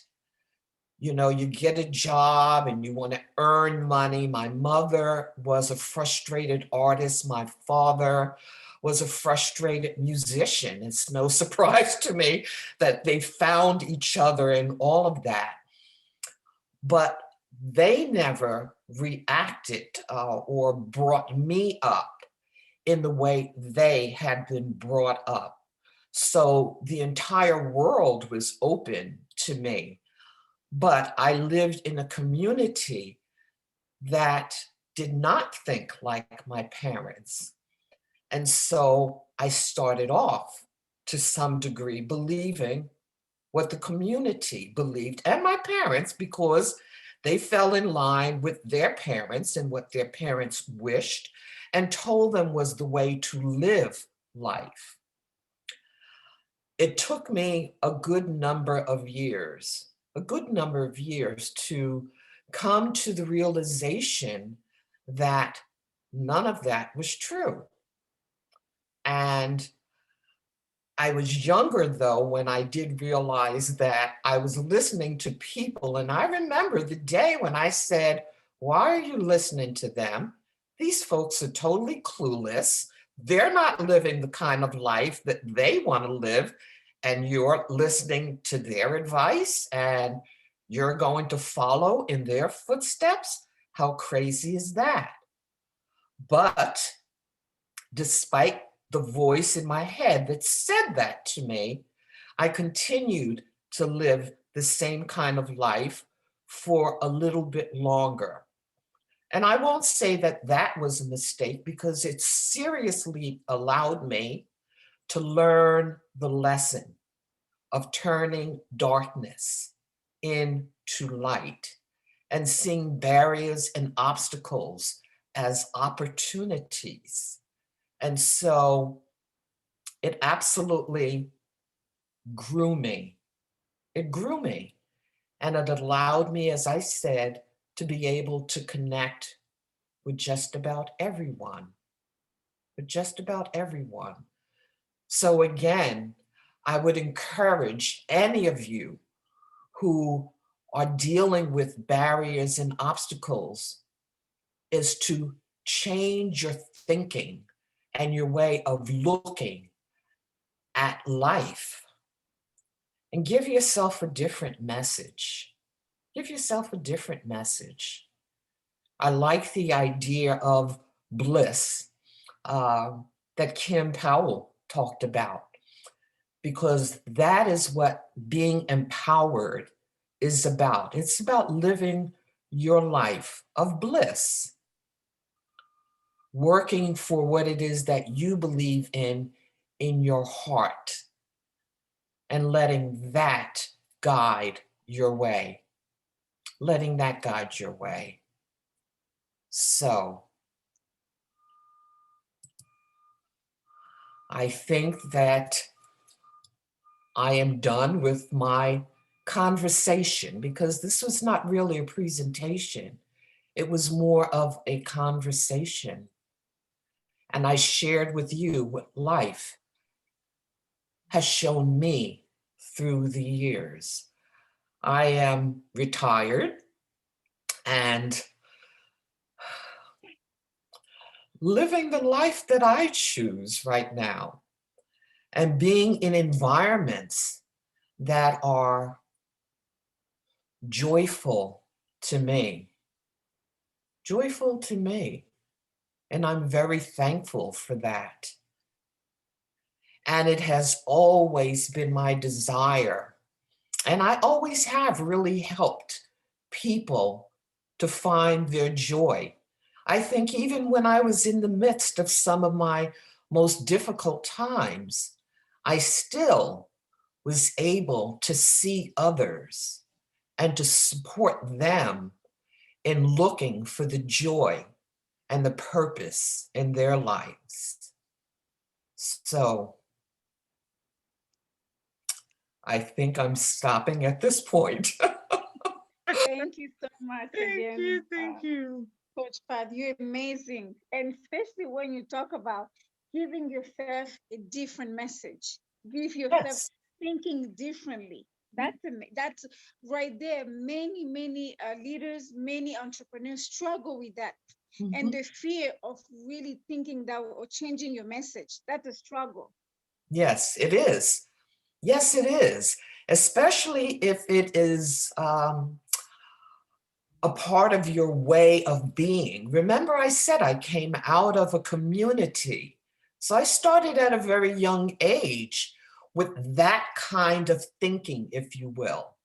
you know, you get a job and you want to earn money. My mother was a frustrated artist. My father was a frustrated musician. It's no surprise to me that they found each other in all of that. But they never reacted or brought me up in the way they had been brought up. So the entire world was open to me. But I lived in a community that did not think like my parents. And so I started off to some degree believing what the community believed and my parents, because they fell in line with their parents and what their parents wished and told them was the way to live life. It took me a good number of years to come to the realization that none of that was true. And I was younger, though, when I did realize that I was listening to people. And I remember the day when I said, why are you listening to them? These folks are totally clueless. They're not living the kind of life that they want to live. And you're listening to their advice and you're going to follow in their footsteps. How crazy is that? But despite the voice in my head that said that to me, I continued to live the same kind of life for a little bit longer. And I won't say that that was a mistake, because it seriously allowed me to learn the lesson of turning darkness into light and seeing barriers and obstacles as opportunities. And so it absolutely grew me. It grew me. And it allowed me, as I said, to be able to connect with just about everyone. With just about everyone. So again, I would encourage any of you who are dealing with barriers and obstacles is to change your thinking and your way of looking at life, and give yourself a different message. Give yourself a different message. I like the idea of bliss that Kim Powell talked about, because that is what being empowered is about. It's about living your life of bliss, working for what it is that you believe in your heart, and letting that guide your way, letting that guide your way. So I think that I am done with my conversation, because this was not really a presentation. It was more of a conversation. And I shared with you what life has shown me through the years. I am retired and living the life that I choose right now, and being in environments that are joyful to me, joyful to me. And I'm very thankful for that. And it has always been my desire, and I always have really helped people to find their joy. I think even when I was in the midst of some of my most difficult times, I still was able to see others and to support them in looking for the joy and the purpose in their lives. So I think I'm stopping at this point. Thank you so much again. Thank you. Coach Pat, you're amazing. And especially when you talk about giving yourself a different message, give yourself Yes. thinking differently. That's right there. Many leaders, many entrepreneurs struggle with that. And the fear of really thinking that or changing your message, that's a struggle. Yes, it is. Yes, it is. Especially if it is a part of your way of being. Remember, I said I came out of a community. So I started at a very young age with that kind of thinking, if you will.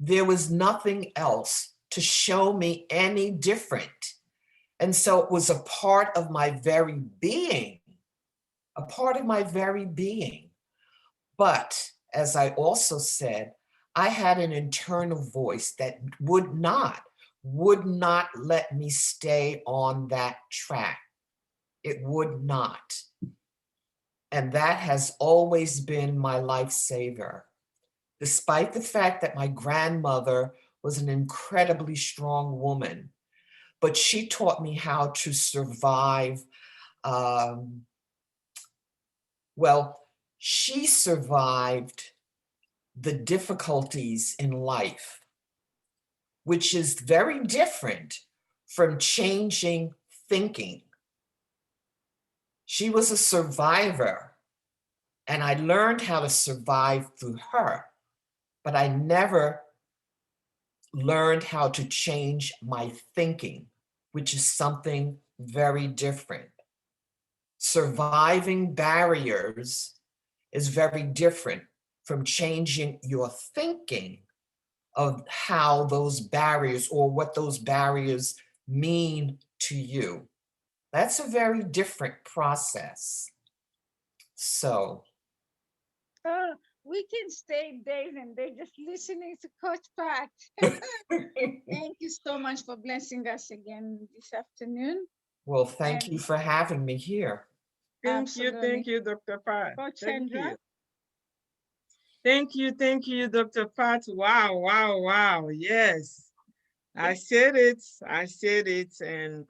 There was nothing else to show me any different. And so it was a part of my very being, a part of my very being. But as I also said, I had an internal voice that would not let me stay on that track. It would not. And that has always been my lifesaver. Despite the fact that my grandmother was an incredibly strong woman, but she taught me how to survive. Well, she survived the difficulties in life, which is very different from changing thinking. She was a survivor, and I learned how to survive through her, but I never learned how to change my thinking, which is something very different. Surviving barriers is very different from changing your thinking of how those barriers or what those barriers mean to you. That's a very different process. So, We can stay days and days just listening to Coach Pat. Thank you so much for blessing us again this afternoon. well, thank And you for having me here. absolutely. Thank you, Dr. Pat. Coach Thank Chandra. you. Thank you, Dr. Pat. Wow. Yes. I said it, and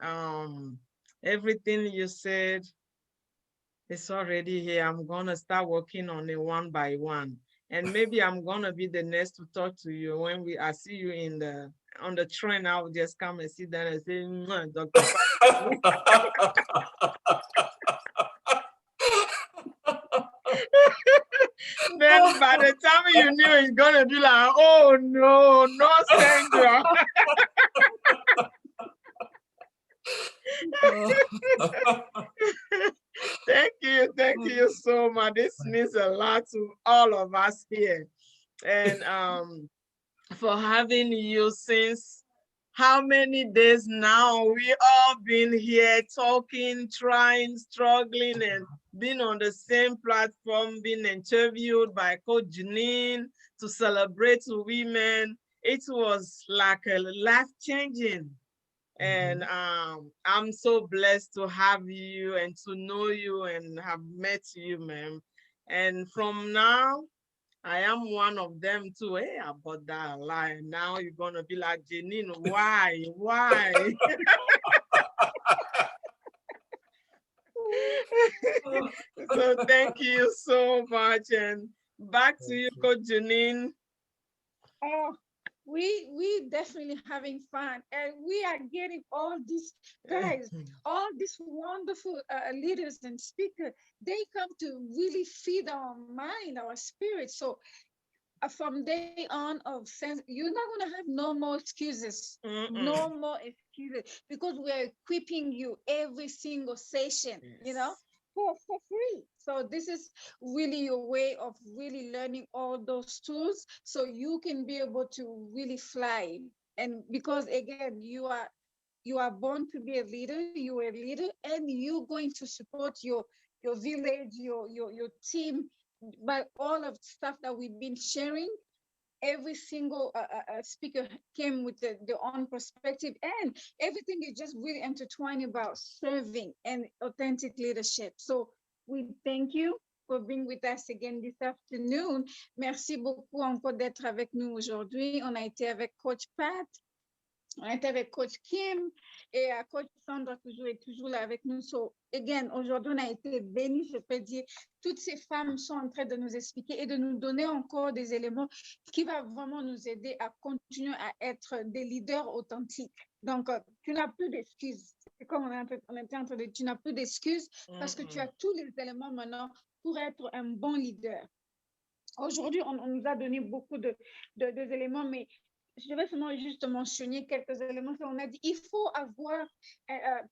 everything you said is already here. I'm gonna start working on it one by one. And maybe I'm gonna be the next to talk to you when I see you on the train. I'll just come and sit down and say, Dr. Pat. Then by the time you knew it's gonna be like, oh no, no Sandra. Thank you so much. This means a lot to all of us here. And for having you since how many days now? We all been here talking, trying, struggling, and being on the same platform, being interviewed by Coach Janine to celebrate women. It was like a life-changing. And I'm so blessed to have you and to know you and have met you, ma'am. And from now, I am one of them too. Hey, I bought that lie. Now you're gonna be like, Janine, why? Why? So thank you so much. And back to you, Coach Janine. Oh, we definitely having fun, and we are getting all these guys, all these wonderful leaders and speakers. They come to really feed our mind, our spirit. So from day on of sense, you're not going to have no more excuses, no more excuses, because we're equipping you every single session, for free. So this is really your way of really learning all those tools so you can be able to really fly. And because again, you are born to be a leader, you are a leader, and you're going to support your village, your team, by all of the stuff that we've been sharing. Every single speaker came with their own perspective, and everything is just really intertwined about serving and authentic leadership. So we thank you for being with us again this afternoon. Merci beaucoup encore d'être avec nous aujourd'hui. On a été avec Coach Pat, on était avec Coach Kim et Coach Sandra est toujours là avec nous. So, again, aujourd'hui, on a été bénis, je peux dire. Toutes ces femmes sont en train de nous expliquer et de nous donner encore des éléments qui vont vraiment nous aider à continuer à être des leaders authentiques. Donc, tu n'as plus d'excuses. C'est comme on était en train de dire, tu n'as plus d'excuses parce que tu as tous les éléments maintenant pour être un bon leader. Aujourd'hui, on nous a donné beaucoup d'éléments, mais je vais seulement juste mentionner quelques éléments. On a dit, il faut avoir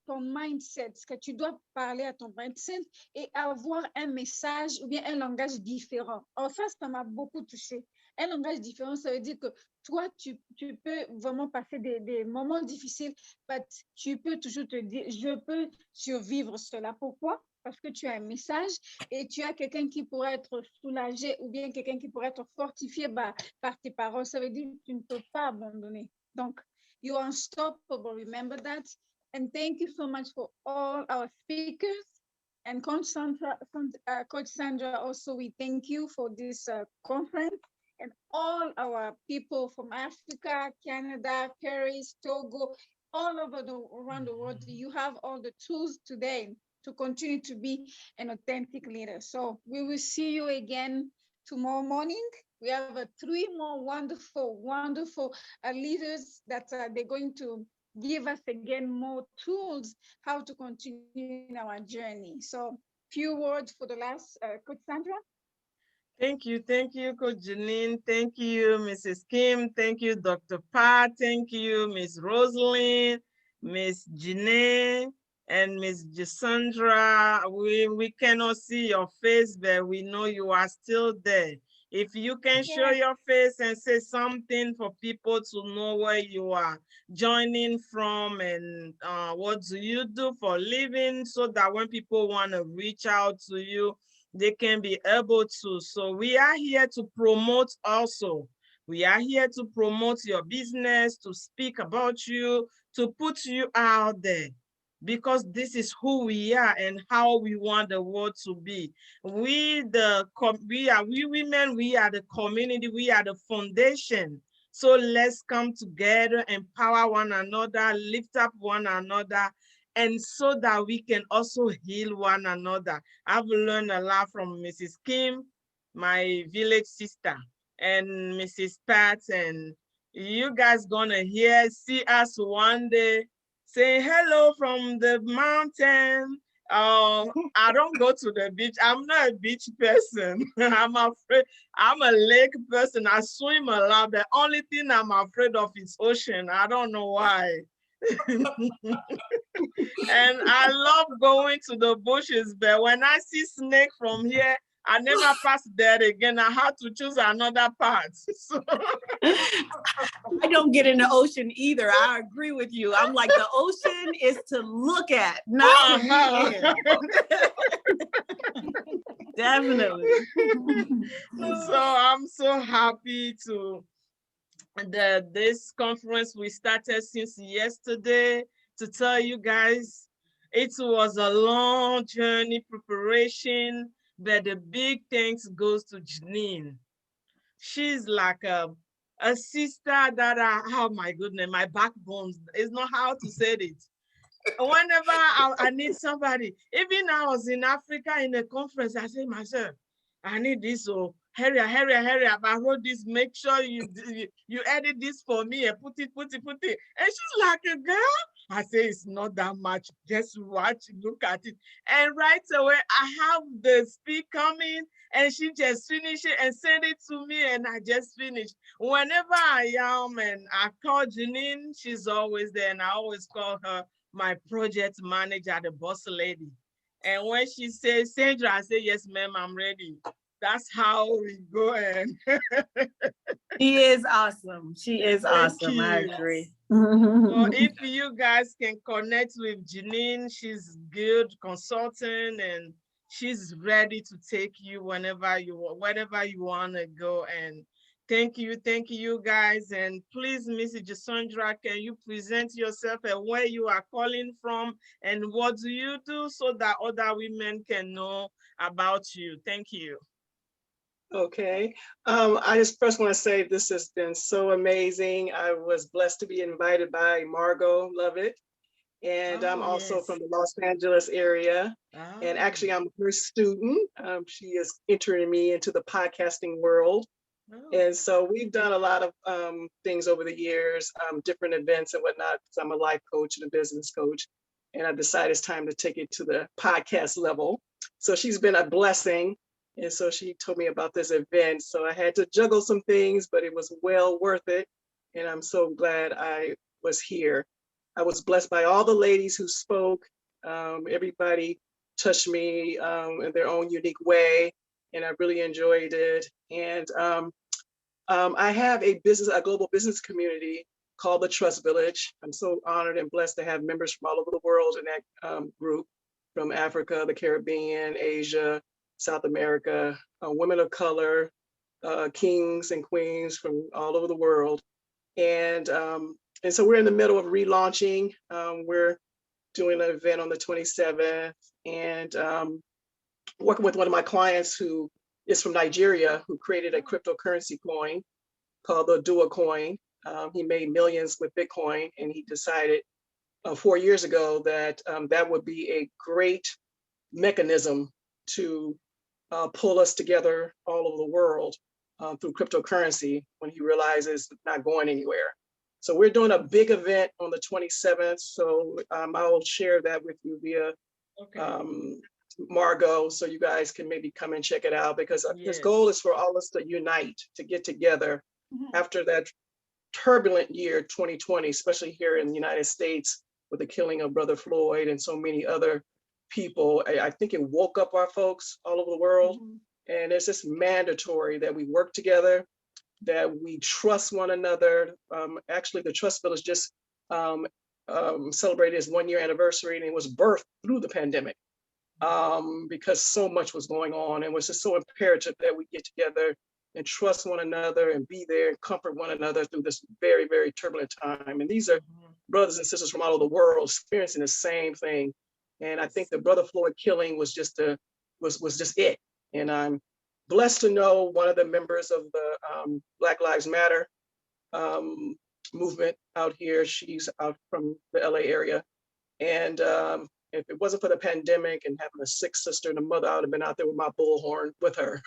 ton mindset, que tu dois parler à ton mindset et avoir un message ou bien un langage différent. Alors ça m'a beaucoup touché. Un langage différent, ça veut dire que toi, tu peux vraiment passer des moments difficiles, mais tu peux toujours te dire, je peux survivre cela. Pourquoi? Parce que tu as un message et tu as quelqu'un qui pourrait être soulagé ou bien quelqu'un qui pourrait être fortifié par tes paroles. Ça veut dire que tu ne peux pas abandonner. Donc, you are unstoppable. Remember that. And thank you so much for all our speakers. And Coach Sandra, also, we thank you for this conference. And all our people from Africa, Canada, Paris, Togo, all over around the world, you have all the tools today to continue to be an authentic leader. So we will see you again tomorrow morning. We have 3 more wonderful leaders that they're going to give us again more tools how to continue in our journey. So few words for the last, Coach Sandra. Thank you, Coach Janine. Thank you, Mrs. Kim. Thank you, Dr. Pat. Thank you, Miss Rosalind, Miss Janae, and Miss Gisandra. We cannot see your face, but we know you are still there. If you can show your face and say something for people to know where you are joining from and what do you do for a living, so that when people want to reach out to you, they can be able to. So we are here to promote also. We are here to promote your business, to speak about you, to put you out there, because this is who we are and how we want the world to be. We women, we are the community, we are the foundation. So let's come together, empower one another, lift up one another, and so that we can also heal one another. I've learned a lot from Mrs. Kim, my village sister, and Mrs. Pat, and you guys gonna see us one day saying hello from the mountain. I don't go to the beach. I'm not a beach person. I'm afraid. I'm a lake person. I swim a lot. The only thing I'm afraid of is ocean. I don't know why. And I love going to the bushes, but when I see snake from here, I never pass there again. I had to choose another path. So, I don't get in the ocean either. I agree with you. I'm like, the ocean is to look at, not to be in. Definitely. so I'm so happy to this conference we started since yesterday to tell you guys it was a long journey preparation, but the big thanks goes to Janine. She's like a sister that oh my goodness, my backbone is not how to say it. Whenever I need somebody, even I was in Africa in a conference, I say myself, I need this. So hurry up. I wrote this. Make sure you edit this for me and put it. And she's like, a girl. I say, it's not that much. Just watch, look at it. And right away, I have the speak coming and she just finished it and sent it to me and I just finished. Whenever I am and I call Janine, she's always there and I always call her my project manager, the boss lady. And when she says, Sandra, I say, yes, ma'am, I'm ready. That's how we go. And She is awesome. She is awesome. I agree. so if you guys can connect with Janine, she's good consultant and she's ready to take you wherever you want to go. And thank you guys. And please, Mrs. Sandra, can you present yourself and where you are calling from and what do you do so that other women can know about you? Thank you. Okay. I just first want to say this has been so amazing. I was blessed to be invited by Margot Lovett. And I'm also from the Los Angeles area. And actually, I'm her student. She is entering me into the podcasting world. And so we've done a lot of things over the years, different events and whatnot, because I'm a life coach and a business coach. And I decided it's time to take it to the podcast level. So she's been a blessing. And so she told me about this event. So I had to juggle some things, but it was well worth it. And I'm so glad I was here. I was blessed by all the ladies who spoke. Everybody touched me in their own unique way. And I really enjoyed it. And I have a global business community called the Trust Village. I'm so honored and blessed to have members from all over the world in that group, from Africa, the Caribbean, Asia, South America, women of color, kings and queens from all over the world. And so we're in the middle of relaunching. We're doing an event on the 27th and working with one of my clients who is from Nigeria, who created a cryptocurrency coin called the Dua coin. He made millions with Bitcoin and he decided 4 years ago that that would be a great mechanism to pull us together all over the world through cryptocurrency when he realizes it's not going anywhere. So we're doing a big event on the 27th. So I'll share that with you via Margot, so you guys can maybe come and check it out, because his goal is for all us to unite, to get together after that turbulent year 2020, especially here in the United States with the killing of Brother Floyd and so many other people. I think it woke up our folks all over the world. And it's just mandatory that we work together, that we trust one another. Actually, the Trust Village just celebrated its 1-year anniversary, and it was birthed through the pandemic because so much was going on. And it was just so imperative that we get together and trust one another and be there and comfort one another through this very, very turbulent time. And these are brothers and sisters from all over the world experiencing the same thing. And I think the Brother Floyd killing was just it. And I'm blessed to know one of the members of the Black Lives Matter movement out here. She's out from the LA area. And if it wasn't for the pandemic and having a sick sister and a mother, I would have been out there with my bullhorn with her,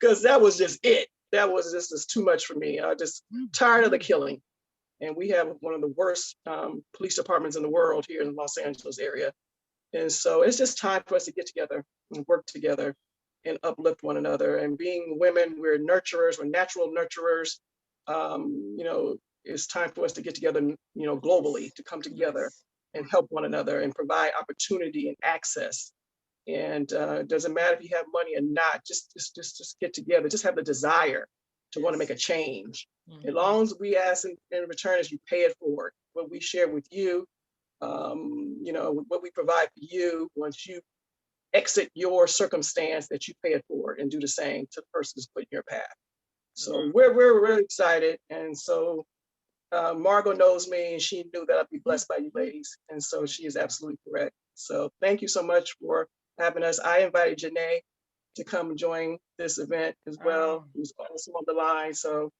because that was just it. That was just too much for me. I just tired of the killing. And we have one of the worst police departments in the world here in the Los Angeles area. And so it's just time for us to get together and work together and uplift one another. And being women, we're nurturers, we're natural nurturers. It's time for us to get together, globally, to come together and help one another and provide opportunity and access. And it doesn't matter if you have money or not, just get together, just have the desire to want to make a change. As long as we ask in return is you pay it forward. What we share with you, you know, what we provide for you, once you exit your circumstance, that you pay it forward and do the same to the person who's put in your path. So we're really excited. And so Margot knows me and she knew that I'd be blessed by you ladies. And so she is absolutely correct. So thank you so much for having us. I invited Janae to come join this event as well, who's also on the line. So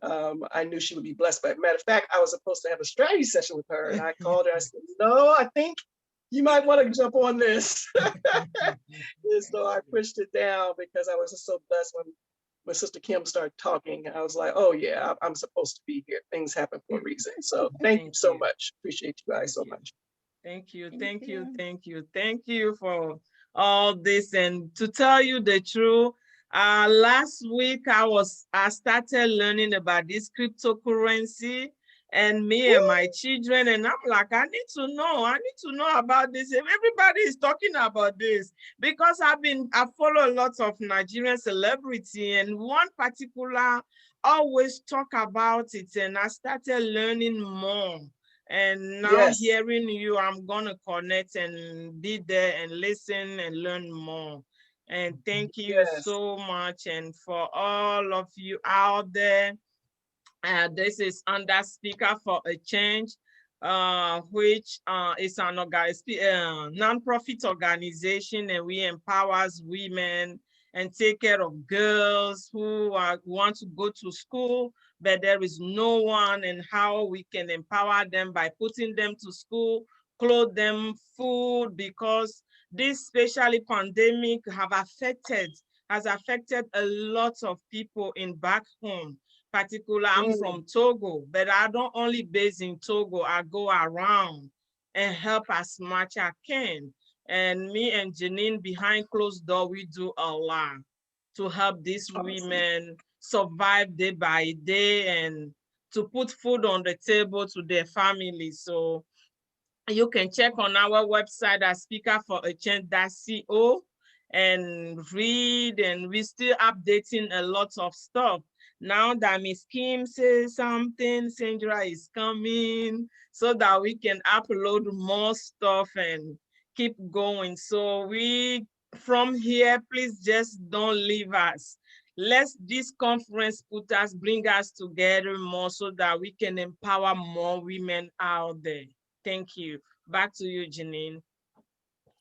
I knew she would be blessed by it. Matter of fact, I was supposed to have a strategy session with her and I called her. I said, no, I think you might want to jump on this. And so I pushed it down because I was just so blessed when Sister Kim started talking. I was like, oh yeah, I'm supposed to be here. Things happen for a reason. So thank you so much. Appreciate you guys so much. Thank you for all this. And to tell you the truth, last week I started learning about this cryptocurrency, and me and my children, and I'm like, I need to know about this. If everybody is talking about this, because I follow a lot of Nigerian celebrity, and one particular always talk about it, and I started learning more. And now hearing you, I'm gonna connect and be there and listen and learn more. And thank you so much. And for all of you out there, this is under Speaker for a Change, which is an non-profit organization, and we empowers women and take care of girls who want to go to school, but there is no one, and how we can empower them by putting them to school, clothe them, food, because this especially pandemic has affected a lot of people in back home. Particular, I'm from Togo, but I don't only base in Togo. I go around and help as much as I can. And me and Janine behind closed door, we do a lot to help these women survive day by day and to put food on the table to their families. So you can check on our website at speakerforachange.co and read, and we're still updating a lot of stuff. Now that Miss Kim says something, Sandra is coming so that we can upload more stuff and keep going. So from here, please just don't leave us. Let this conference bring us together more so that we can empower more women out there. Thank you. Back to you, Janine.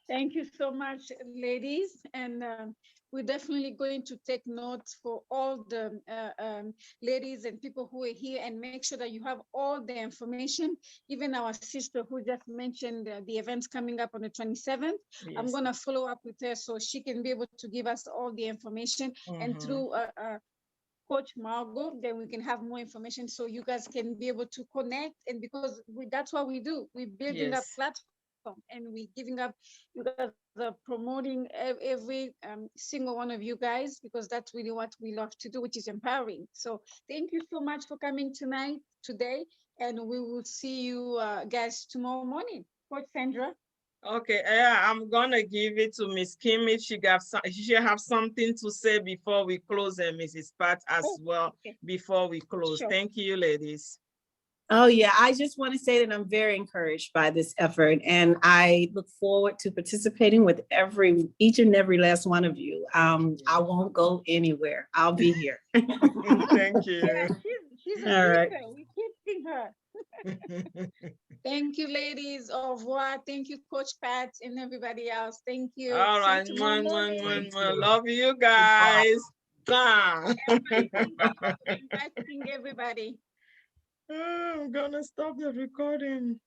Thank you so much, ladies. And we're definitely going to take notes for all the ladies and people who are here, and make sure that you have all the information. Even our sister who just mentioned the events coming up on the 27th, I'm going to follow up with her so she can be able to give us all the information. And through Coach Margot, then we can have more information so you guys can be able to connect. And because that's what we do, we're building up platform and we're giving up, you guys are promoting every single one of you guys, because that's really what we love to do, which is empowering. So thank you so much for coming today, and we will see you guys tomorrow morning. Coach Sandra. Okay, I'm gonna give it to Miss Kim if she have something to say before we close, and Mrs. Pat as well before we close. Sure. Thank you, ladies. Oh yeah, I just want to say that I'm very encouraged by this effort, and I look forward to participating with each and every last one of you. I won't go anywhere. I'll be here. Thank you. Yeah, she's a all right. We keep seeing her. Thank you, ladies. Au revoir. Thank you, Coach Pat, and everybody else. Thank you. All right. Love you guys. Inviting everybody. I'm gonna stop the recording.